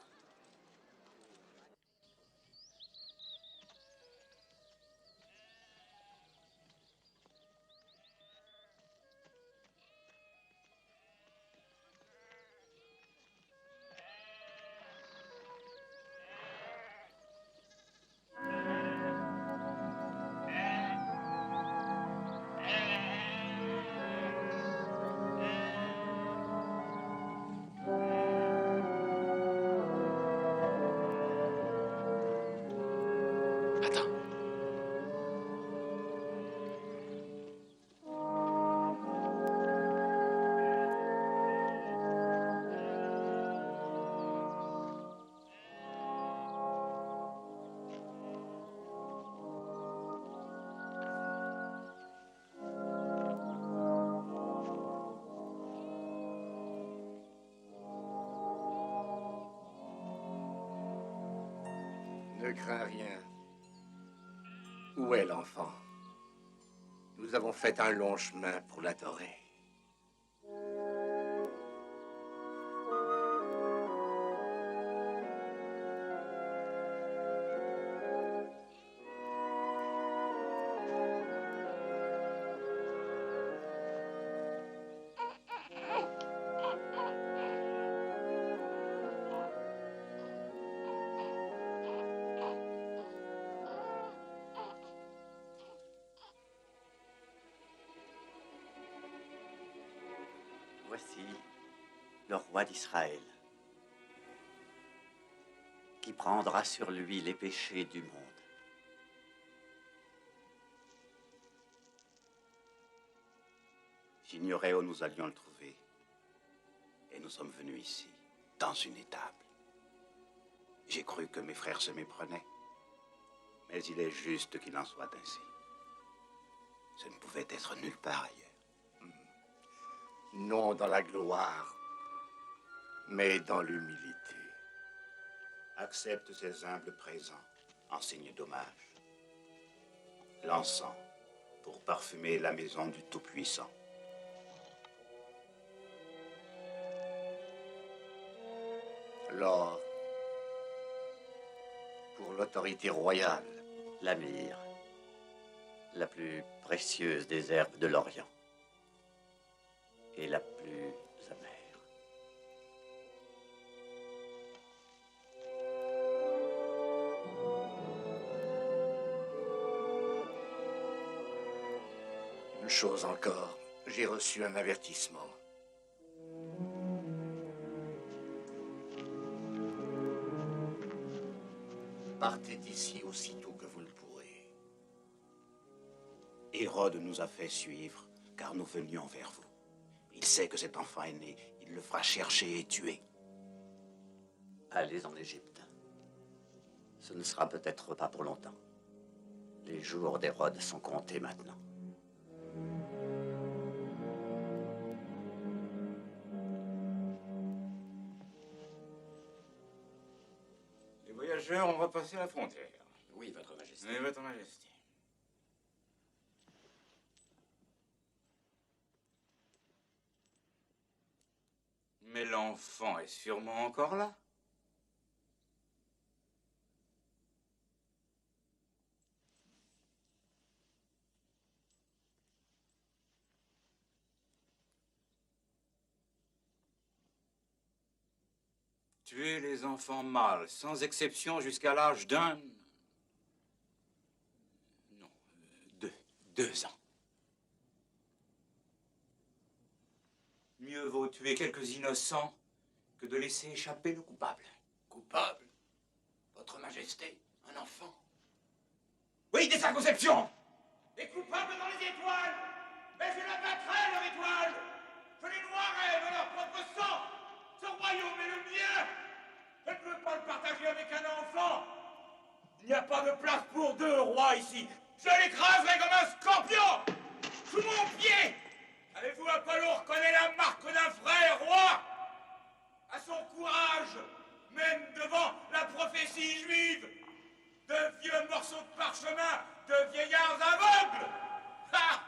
Attends. Ne crains rien. Où est l'enfant? Nous avons fait un long chemin pour l'adorer. Voici le roi d'Israël, qui prendra sur lui les péchés du monde. J'ignorais où nous allions le trouver. Et nous sommes venus ici, dans une étable. J'ai cru que mes frères se méprenaient. Mais il est juste qu'il en soit ainsi. Ce ne pouvait être nulle part ailleurs. Non dans la gloire, mais dans l'humilité. Accepte ces humbles présents en signe d'hommage. L'encens pour parfumer la maison du Tout-Puissant. L'or pour l'autorité royale. La myrrhe, la plus précieuse des herbes de l'Orient. Et la plus amère. Une chose encore, j'ai reçu un avertissement. Partez d'ici aussitôt que vous le pourrez. Hérode nous a fait suivre, car nous venions vers vous. Il sait que cet enfant est né. Il le fera chercher et tuer. Allez en Égypte. Ce ne sera peut-être pas pour longtemps. Les jours d'Hérode sont comptés maintenant. Les voyageurs ont repassé la frontière. Oui, Votre Majesté. Oui, Votre Majesté. Mais l'enfant est sûrement encore là. Tuer les enfants mâles, sans exception, jusqu'à l'âge d'un... Non, 2 ans. Mieux vaut tuer quelques innocents que de laisser échapper le coupable. Coupable? Votre Majesté, un enfant? Oui, dès sa conception! Les coupables dans les étoiles! Mais je la battrai, leur étoile! Je les noierai de leur propre sang! Ce royaume est le mien! Je ne peux pas le partager avec un enfant! Il n'y a pas de place pour 2 rois ici! Je l'écraserai comme un scorpion! Sous mon pied! Savez-vous, Apollon reconnaît la marque d'un frère roi! À son courage, même devant la prophétie juive! De vieux morceaux de parchemin, de vieillards aveugles! Ha!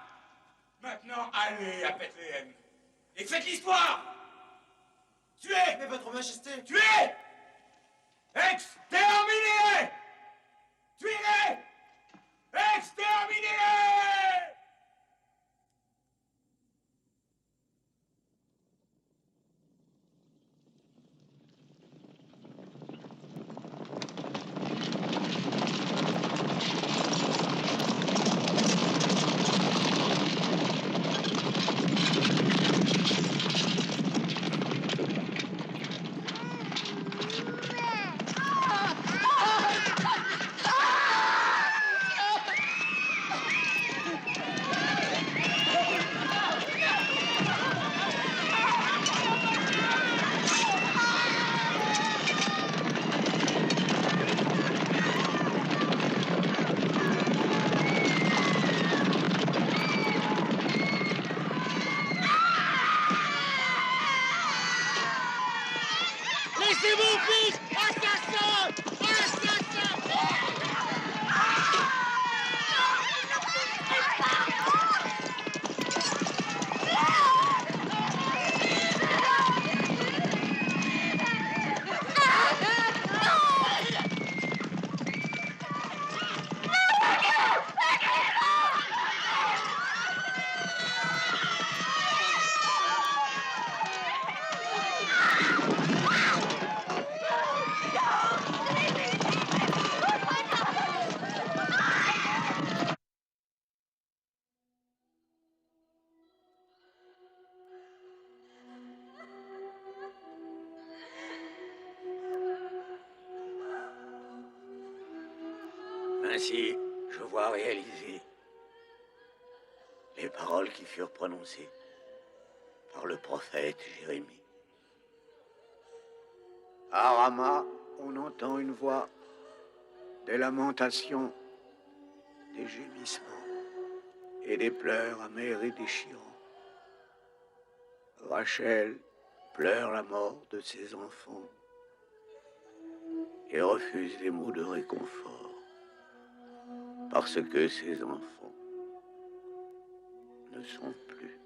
Maintenant, allez à Bethléem et faites l'histoire! Tuez! Mais Votre Majesté! Tuez! Exterminez-les! Tuez-les! Exterminez-les! Ainsi, je vois réaliser les paroles qui furent prononcées par le prophète Jérémie. À Rama, on entend une voix, des lamentations, des gémissements et des pleurs amers et déchirants. Rachel pleure la mort de ses enfants et refuse les mots de réconfort parce que ses enfants ne sont plus.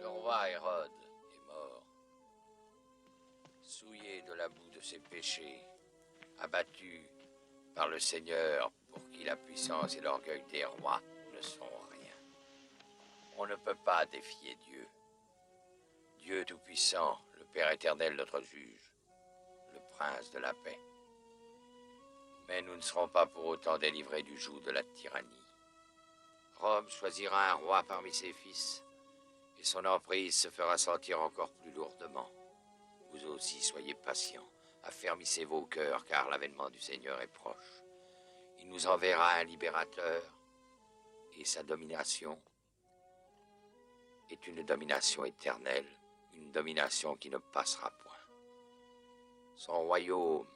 Le roi Hérode est mort, souillé de la boue de ses péchés, abattu par le Seigneur pour qui la puissance et l'orgueil des rois ne sont rien. On ne peut pas défier Dieu. Dieu Tout-Puissant, le Père éternel, notre juge, le prince de la paix. Mais nous ne serons pas pour autant délivrés du joug de la tyrannie. Rome choisira un roi parmi ses fils, et son emprise se fera sentir encore plus lourdement. Vous aussi, soyez patients, affermissez vos cœurs, car l'avènement du Seigneur est proche. Il nous enverra un libérateur, et sa domination est une domination éternelle, une domination qui ne passera point. Son royaume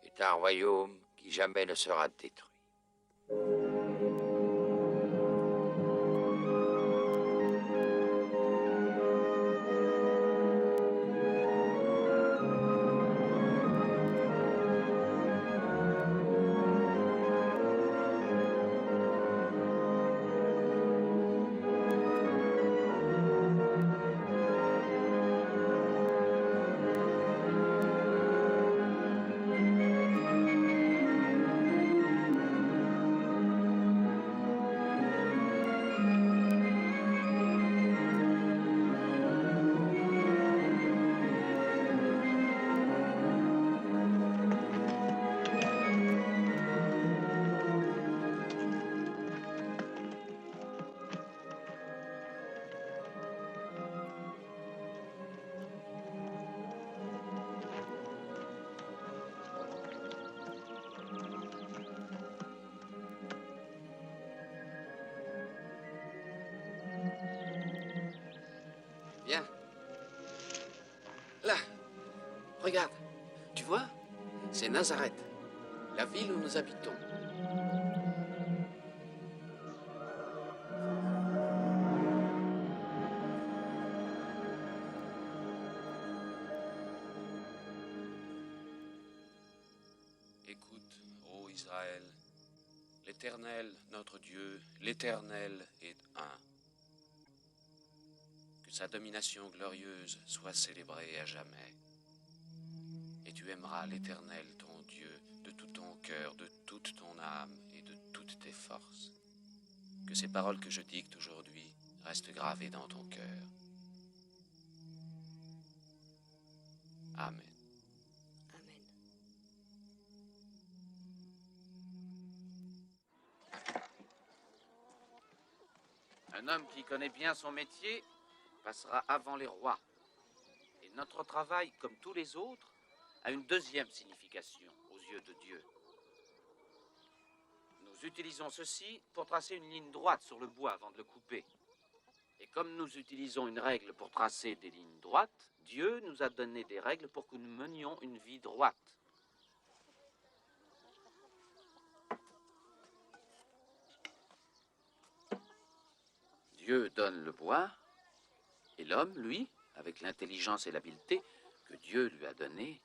est un royaume qui jamais ne sera détruit. Viens. Là. Regarde. Tu vois? C'est Nazareth, la ville où nous habitons. Écoute, ô Israël, l'Éternel, notre Dieu, l'Éternel est un. Que sa domination glorieuse soit célébrée à jamais. Et tu aimeras l'Éternel, ton Dieu, de tout ton cœur, de toute ton âme et de toutes tes forces. Que ces paroles que je dicte aujourd'hui restent gravées dans ton cœur. Amen. Un homme qui connaît bien son métier passera avant les rois. Et notre travail, comme tous les autres, a une deuxième signification aux yeux de Dieu. Nous utilisons ceci pour tracer une ligne droite sur le bois avant de le couper. Et comme nous utilisons une règle pour tracer des lignes droites, Dieu nous a donné des règles pour que nous menions une vie droite. Dieu donne le bois, et l'homme, lui, avec l'intelligence et l'habileté que Dieu lui a données,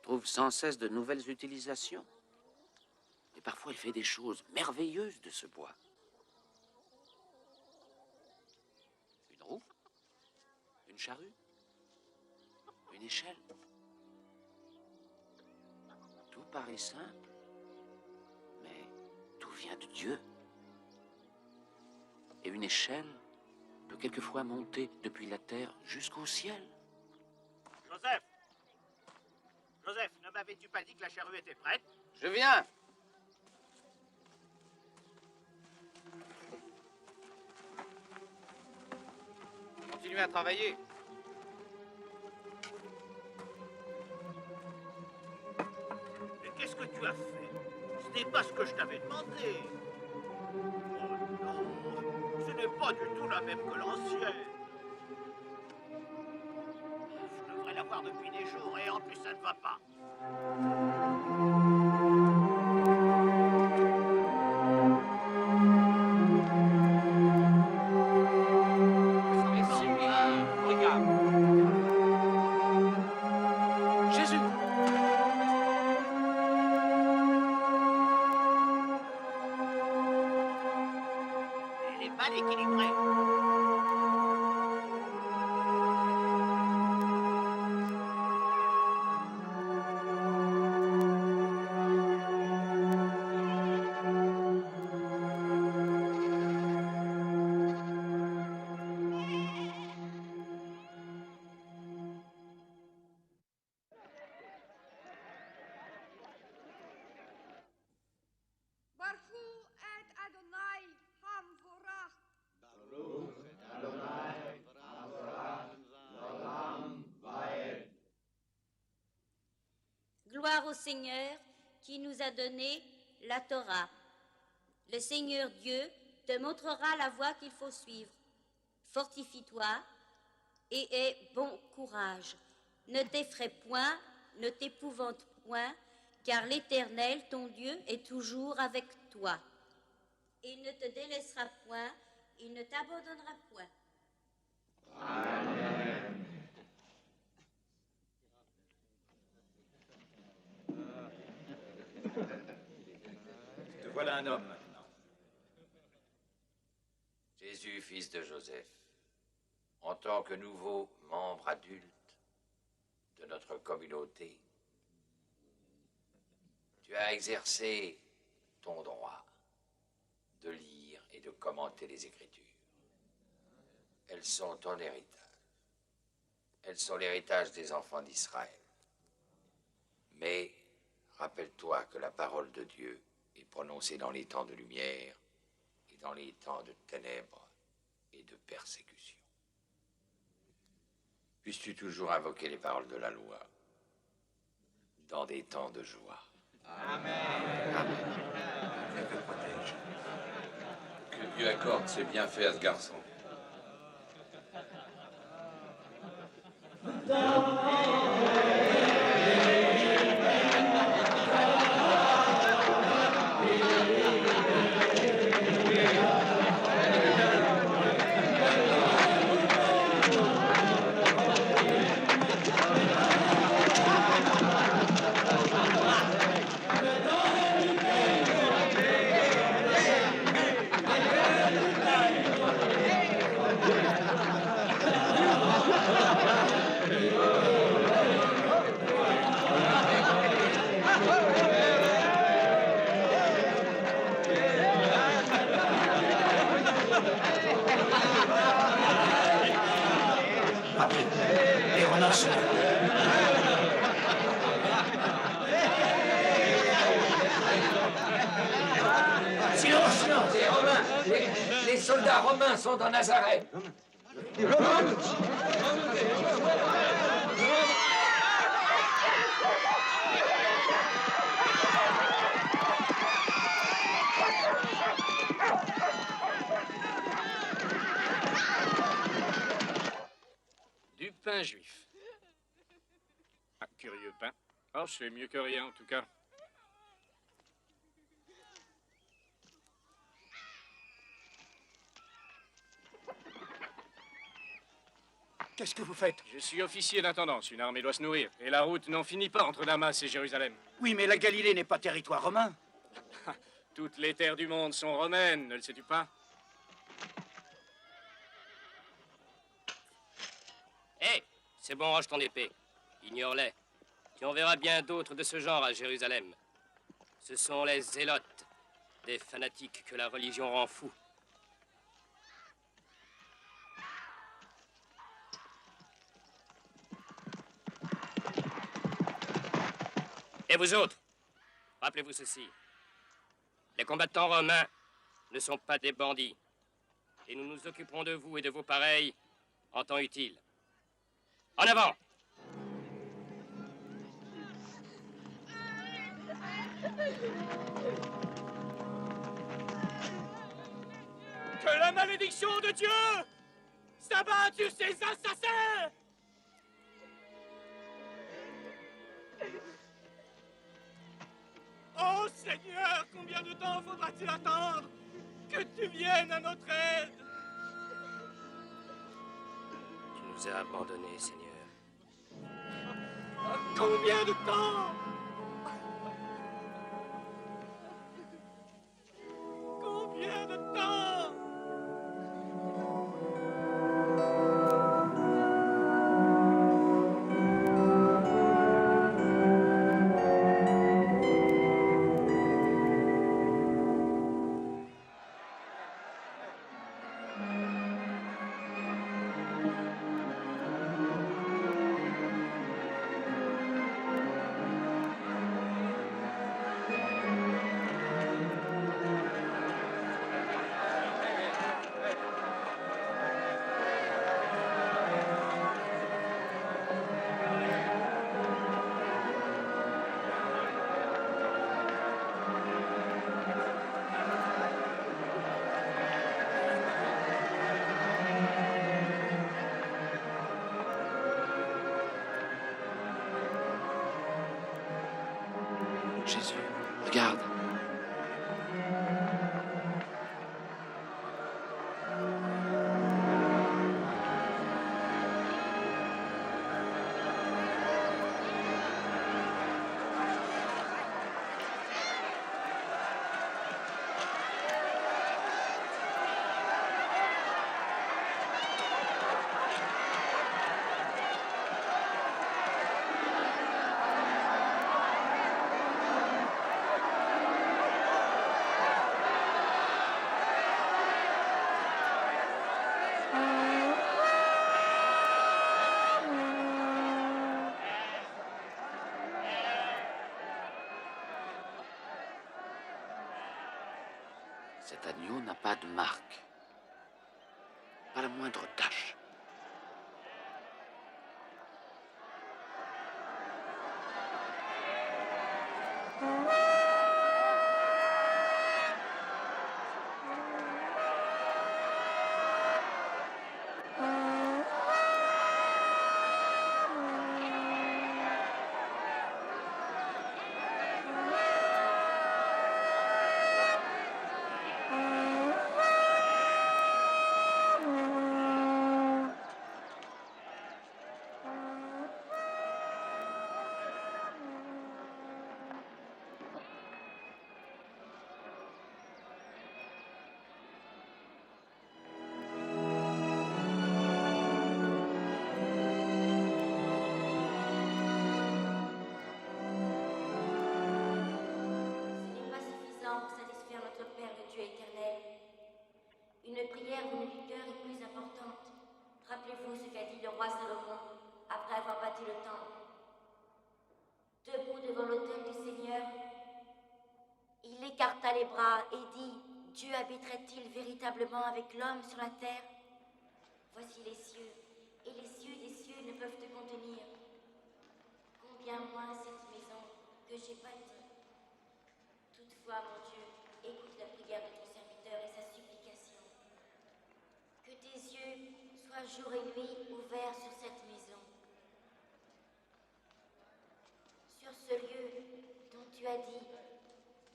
trouve sans cesse de nouvelles utilisations. Et parfois, il fait des choses merveilleuses de ce bois. Une roue, une charrue, une échelle. Tout paraît simple, mais tout vient de Dieu. Et une échelle peut quelquefois monter depuis la terre jusqu'au ciel. Joseph! Joseph, ne m'avais-tu pas dit que la charrue était prête? Je viens. Continuez à travailler. Mais qu'est-ce que tu as fait? Ce n'est pas ce que je t'avais demandé. Oh non, ce n'est pas du tout la même que l'ancienne. Je devrais l'avoir depuis des jours et en plus ça ne va pas. Jésus! Elle est mal équilibrée. Baruch et Adonai Hamvorach. Gloire au Seigneur qui nous a donné la Torah. Le Seigneur Dieu te montrera la voie qu'il faut suivre. Fortifie-toi et aie bon courage. Ne t'effraie point, ne t'épouvante point, car l'Éternel, ton Dieu, est toujours avec toi. Il ne te délaissera point, il ne t'abandonnera point. Te voilà un homme maintenant. Jésus, fils de Joseph, en tant que nouveau membre adulte de notre communauté, tu as exercé ton droit de lire et de commenter les Écritures. Elles sont ton héritage. Elles sont l'héritage des enfants d'Israël. Mais rappelle-toi que la parole de Dieu est prononcée dans les temps de lumière et dans les temps de ténèbres et de persécution. Puisses-tu toujours invoquer les paroles de la loi dans des temps de joie. Amen. Dieu te protège. Que Dieu accorde ses bienfaits à ce garçon. Les renonces. Silence, silence! Les Romains, les soldats romains sont dans Nazareth. Du pain juif. Ah, curieux pain. Oh, c'est mieux que rien, en tout cas. Qu'est-ce que vous faites? Je suis officier d'intendance. Une armée doit se nourrir. Et la route n'en finit pas entre Damas et Jérusalem. Oui, mais la Galilée n'est pas territoire romain. Toutes les terres du monde sont romaines, ne le sais-tu pas? Hé, c'est bon, range ton épée. Ignore-les. Tu en verras bien d'autres de ce genre à Jérusalem. Ce sont les zélotes, des fanatiques que la religion rend fous. Et vous autres, rappelez-vous ceci. Les combattants romains ne sont pas des bandits. Et nous nous occuperons de vous et de vos pareils en temps utile. En avant! Que la malédiction de Dieu s'abatte sur ces assassins! Oh Seigneur, combien de temps faudra-t-il attendre que tu viennes à notre aide? Tu nous as abandonnés, Seigneur. Combien de temps? Combien de temps? Jésus, regarde. Cet agneau n'a pas de marque. Pas la moindre tache. Une prière venue du cœur est plus importante. Rappelez-vous ce qu'a dit le roi Salomon après avoir bâti le temple. Debout devant l'autel du Seigneur, il écarta les bras et dit: Dieu habiterait-il véritablement avec l'homme sur la terre? Voici les cieux, et les cieux des cieux ne peuvent te contenir. Combien moins cette maison que j'ai bâtie. Toutefois, mon Dieu, écoute la prière de ton serviteur et sa supplication. Que tes yeux soient jour et nuit ouverts sur cette maison, sur ce lieu dont tu as dit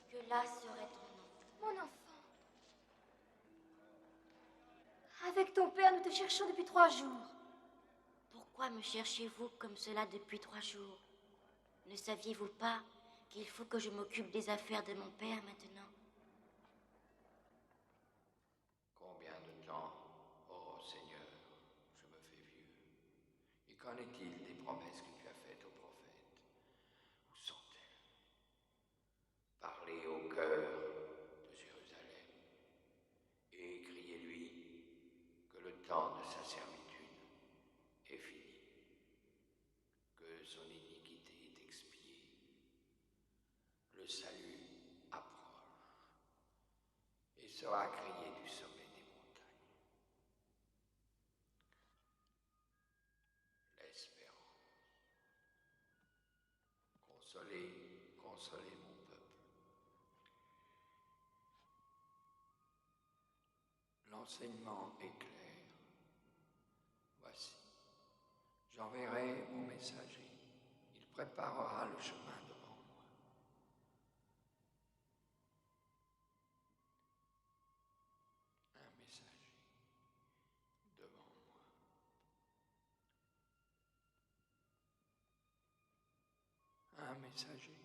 que là serait ton nom. Mon enfant, avec ton père, nous te cherchons depuis 3 jours. Pourquoi me cherchez-vous comme cela depuis 3 jours? Ne saviez-vous pas qu'il faut que je m'occupe des affaires de mon père maintenant? Combien de temps, ô Seigneur, je me fais vieux? Et qu'en est-il des promesses que tu as faites aux prophètes? Où sont-elles? Parlez au cœur de Jérusalem et criez-lui que le temps de sa servitude est fini, que son iniquité est expiée, le salut approche et sera crié du sommet des montagnes. L'espérance. Consolez, consolez mon peuple. L'enseignement est clair. Voici, j'enverrai mon messager. Il préparera le chemin devant moi. Un messager devant moi. Un messager.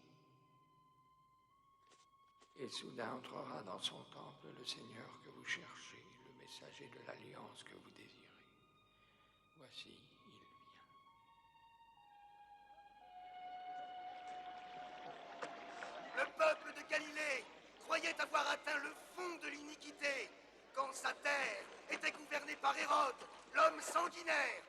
Et soudain entrera dans son temple le Seigneur que vous cherchez, le messager de l'alliance que vous désirez. Voici, il vient. Le peuple de Galilée croyait avoir atteint le fond de l'iniquité quand sa terre était gouvernée par Hérode, l'homme sanguinaire.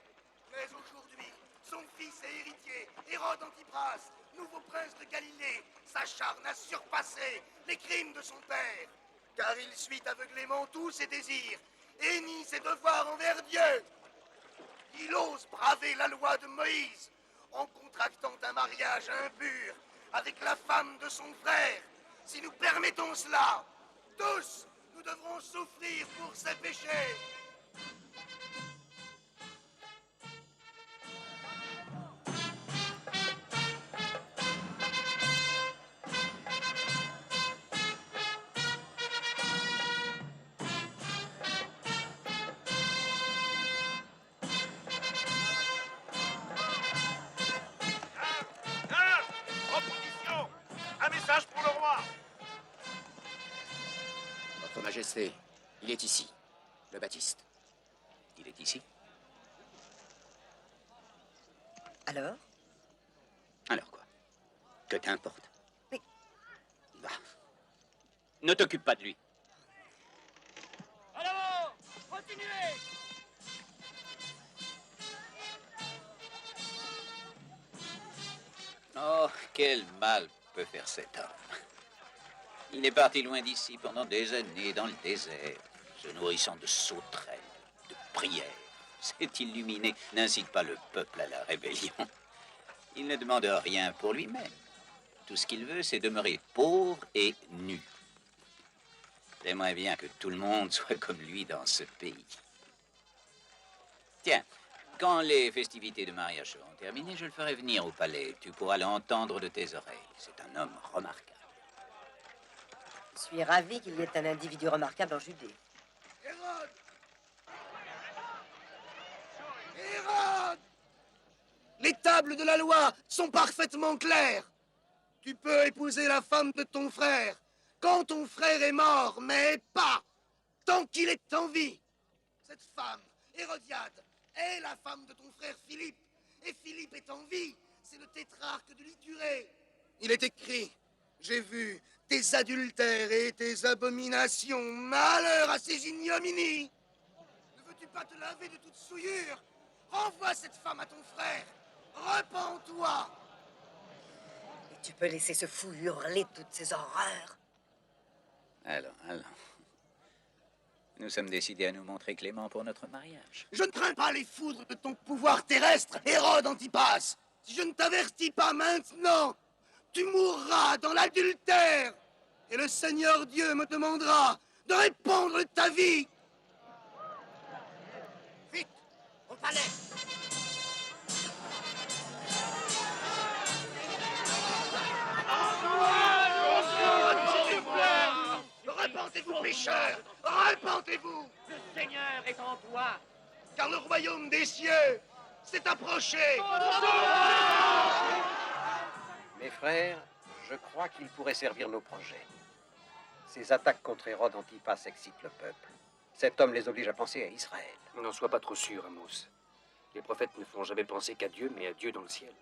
Mais aujourd'hui, son fils et héritier, Hérode Antipras, nouveau prince de Galilée, s'acharne à surpasser les crimes de son père, car il suit aveuglément tous ses désirs et nie ses devoirs envers Dieu. Il ose braver la loi de Moïse en contractant un mariage impur avec la femme de son frère. Si nous permettons cela, tous, nous devrons souffrir pour ses péchés. Opposition! Un message pour le roi! Votre Majesté, il est ici. Le Baptiste. Il est ici. Alors? Alors quoi? Que t'importe? Mais... Bah. Ne t'occupe pas de lui. Alors, continuez! Oh, quel mal peut faire cet homme. Il est parti loin d'ici pendant des années dans le désert, se nourrissant de sauterelles, de prières. Cet illuminé n'incite pas le peuple à la rébellion. Il ne demande rien pour lui-même. Tout ce qu'il veut, c'est demeurer pauvre et nu. J'aimerais bien que tout le monde soit comme lui dans ce pays. Tiens, quand les festivités de mariage seront terminées, je le ferai venir au palais. Tu pourras l'entendre de tes oreilles. C'est un homme remarquable. Je suis ravi qu'il y ait un individu remarquable en Judée. Hérode! Hérode! Les tables de la loi sont parfaitement claires. Tu peux épouser la femme de ton frère quand ton frère est mort, mais pas tant qu'il est en vie. Cette femme, Hérodiade, est la femme de ton frère Philippe. Et Philippe est en vie. C'est le tétrarque de l'Ithurée. Il est écrit, j'ai vu tes adultères et tes abominations. Malheur à ces ignominies. Ne veux-tu pas te laver de toute souillure? Renvoie cette femme à ton frère. Repens-toi. Et tu peux laisser ce fou hurler toutes ces horreurs? Allons. Nous sommes décidés à nous montrer cléments pour notre mariage. Je ne crains pas les foudres de ton pouvoir terrestre, Hérode Antipas. Si je ne t'avertis pas maintenant, tu mourras dans l'adultère. Et le Seigneur Dieu me demandera de répondre de ta vie. Vite, au palais. Repentez-vous, pécheurs! Repentez-vous! Le Seigneur est en toi! Car le royaume des cieux s'est approché. Mes frères, je crois qu'il pourrait servir nos projets. Ces attaques contre Hérode Antipas excitent le peuple. Cet homme les oblige à penser à Israël. N'en sois pas trop sûr, Amos. Les prophètes ne font jamais penser qu'à Dieu, mais à Dieu dans le ciel.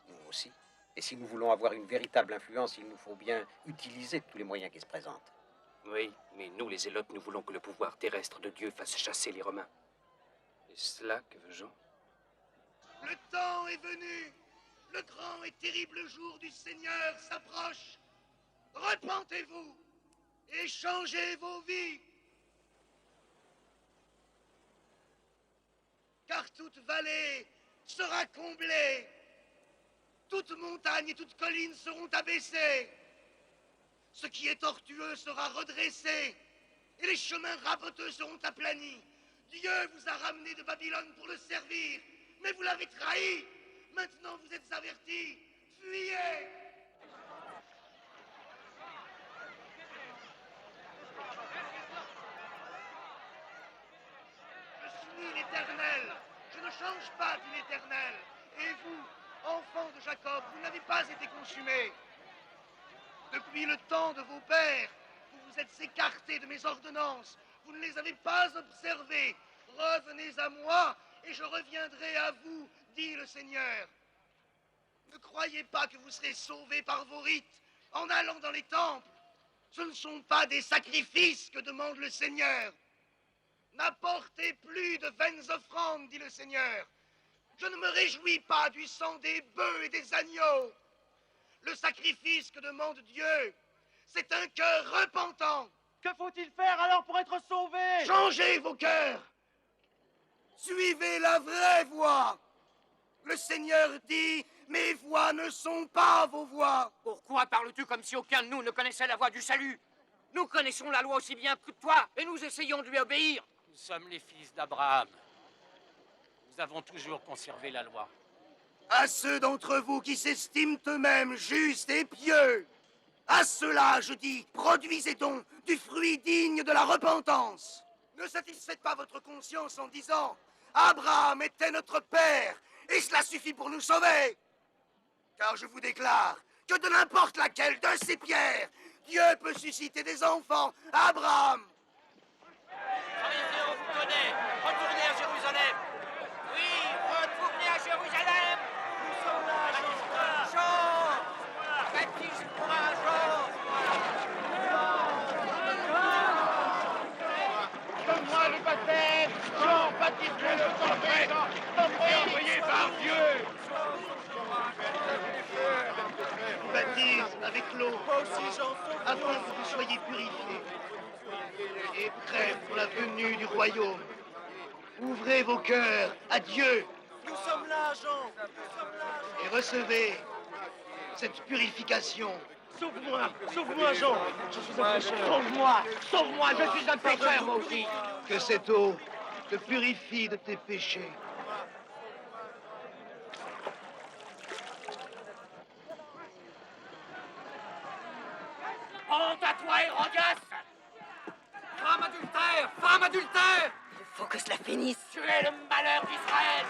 Nous aussi. Et si nous voulons avoir une véritable influence, il nous faut bien utiliser tous les moyens qui se présentent. Oui, mais nous, les Zélotes, nous voulons que le pouvoir terrestre de Dieu fasse chasser les Romains. Est-ce cela que veut Jean? Le temps est venu. Le grand et terrible jour du Seigneur s'approche. Repentez-vous et changez vos vies. Car toute vallée sera comblée. Toute montagne et toute colline seront abaissées. Ce qui est tortueux sera redressé. Et les chemins raboteux seront aplanis. Dieu vous a ramené de Babylone pour le servir. Mais vous l'avez trahi. Maintenant vous êtes avertis. Fuyez. Je suis l'Éternel. Je ne change pas du l'Éternel. Et vous, enfants de Jacob, vous n'avez pas été consumés. Depuis le temps de vos pères, vous vous êtes écartés de mes ordonnances. Vous ne les avez pas observées. Revenez à moi et je reviendrai à vous, dit le Seigneur. Ne croyez pas que vous serez sauvés par vos rites en allant dans les temples. Ce ne sont pas des sacrifices que demande le Seigneur. N'apportez plus de vaines offrandes, dit le Seigneur. Je ne me réjouis pas du sang des bœufs et des agneaux. Le sacrifice que demande Dieu, c'est un cœur repentant. Que faut-il faire alors pour être sauvé? Changez vos cœurs. Suivez la vraie voie. Le Seigneur dit, mes voies ne sont pas vos voies. Pourquoi parles-tu comme si aucun de nous ne connaissait la voie du salut? Nous connaissons la loi aussi bien que toi, et nous essayons de lui obéir. Nous sommes les fils d'Abraham. Nous avons toujours conservé la loi. À ceux d'entre vous qui s'estiment eux-mêmes justes et pieux, à ceux-là, je dis, produisez donc du fruit digne de la repentance. Ne satisfaites pas votre conscience en disant, Abraham était notre père, et cela suffit pour nous sauver. Car je vous déclare que de n'importe laquelle de ces pierres, Dieu peut susciter des enfants à Abraham. Pharisiens, on vous connaît. Retournez à Jérusalem. Oui, retournez à Jérusalem. Nous sommes là, Jean. Baptise-moi, Jean. Donne-moi le baptême. Jean, baptise-moi le prophète. Donne-moi envoyé par Dieu. Je vous baptise avec l'eau, afin que vous soyez purifiés et prêts pour la venue du royaume. Ouvrez vos cœurs à Dieu. Nous sommes là, Jean. Et recevez cette purification. Sauve-moi, sauve-moi, Jean. Je suis un pécheur. Sauve-moi, sauve-moi, je suis un pécheur, moi aussi. Que cette eau te purifie de tes péchés. Honte à toi, Hérodias! Femme adultère! Femme adultère! Il faut que cela finisse. Tu es le malheur d'Israël!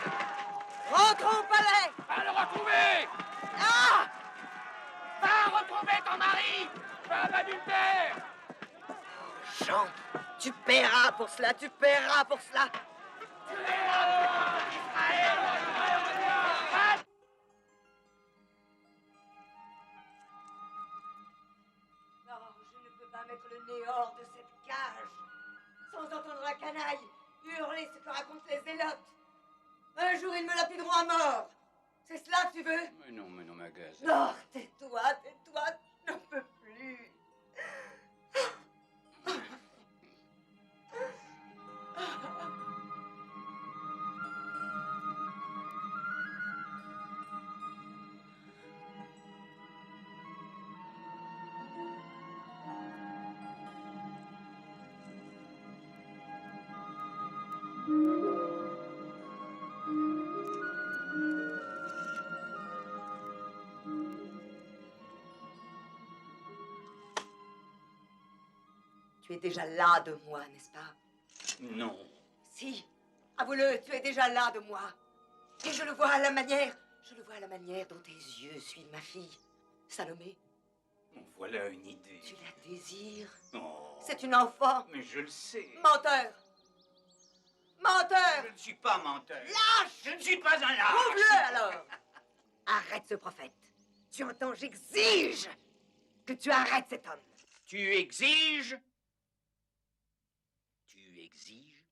Rentrons au palais. Va le retrouver! Ah! Va retrouver ton mari! Femme adultère! Jean, tu paieras pour cela, tu paieras pour cela. Tu es la mort d'Israël! Non, je ne peux pas mettre le nez hors de cette cage sans entendre la canaille hurler ce que racontent les zélotes. Un jour, ils me lapideront à mort. C'est cela que tu veux? Mais non, ma gaz. Non, tais-toi, tais-toi, je n'en peux plus. Tu es déjà là de moi, n'est-ce pas? Non. Si, avoue-le, tu es déjà là de moi. Et je le vois à la manière dont tes yeux suivent ma fille, Salomé. Voilà une idée. Tu la désires. Oh, C'est une enfant. mais je le sais. Menteur. Menteur. Je ne suis pas menteur. Lâche. Je ne suis pas un lâche. Prouve-le alors. Arrête ce prophète. Tu entends, j'exige que tu arrêtes cet homme. Tu exiges? Tu exiges?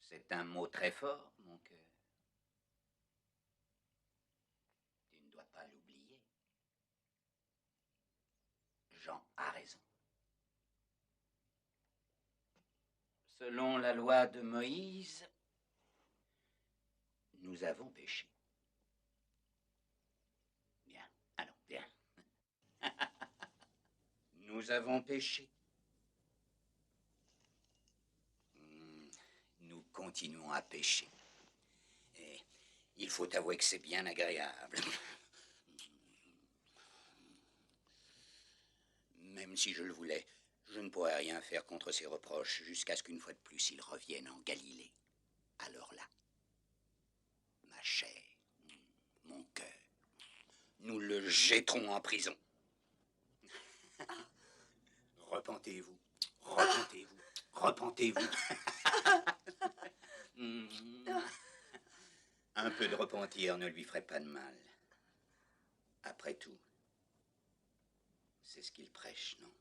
C'est un mot très fort, mon cœur. Tu ne dois pas l'oublier. Jean a raison. Selon la loi de Moïse, nous avons péché. Bien, allons, viens. Nous avons péché. Nous continuons à pécher. Et il faut avouer que c'est bien agréable. Même si je le voulais, je ne pourrais rien faire contre ces reproches jusqu'à ce qu'une fois de plus ils reviennent en Galilée. Alors là, ma chair, mon cœur, nous le jetterons en prison. Repentez-vous, repentez-vous, repentez-vous. Un peu de repentir ne lui ferait pas de mal. Après tout, c'est ce qu'il prêche, non?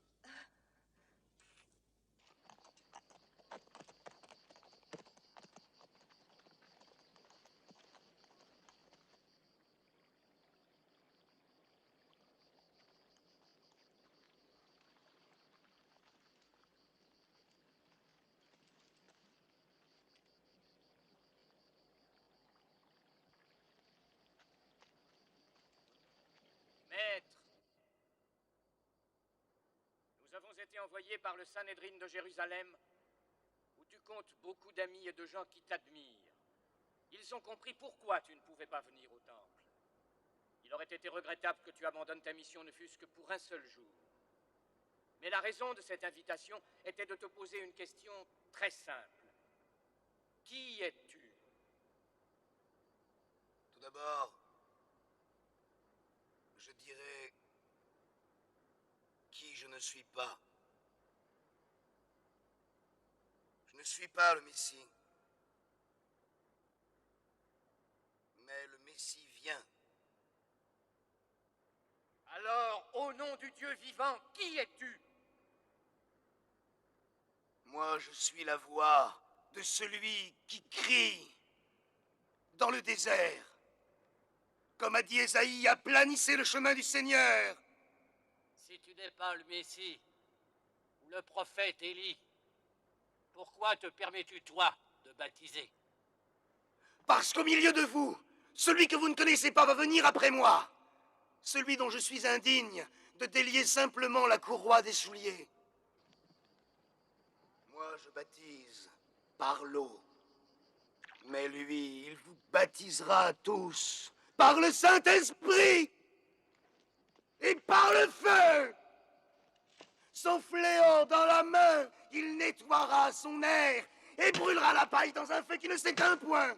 Maître, nous avons été envoyés par le Sanhédrin de Jérusalem, où tu comptes beaucoup d'amis et de gens qui t'admirent. Ils ont compris pourquoi tu ne pouvais pas venir au temple. Il aurait été regrettable que tu abandonnes ta mission ne fût-ce que pour un seul jour. Mais la raison de cette invitation était de te poser une question très simple. Qui es-tu? Tout d'abord, je dirais qui je ne suis pas. Je ne suis pas le Messie. Mais le Messie vient. Alors, au nom du Dieu vivant, qui es-tu? Moi, je suis la voix de celui qui crie dans le désert. Comme a dit Ésaïe, aplanissez le chemin du Seigneur. Si tu n'es pas le Messie ou le prophète Élie, pourquoi te permets-tu, toi, de baptiser? Parce qu'au milieu de vous, celui que vous ne connaissez pas va venir après moi. Celui dont je suis indigne de délier simplement la courroie des souliers. Moi, je baptise par l'eau. Mais lui, il vous baptisera tous par le Saint-Esprit et par le feu. Son fléau dans la main, il nettoiera son air et brûlera la paille dans un feu qui ne s'éteint point.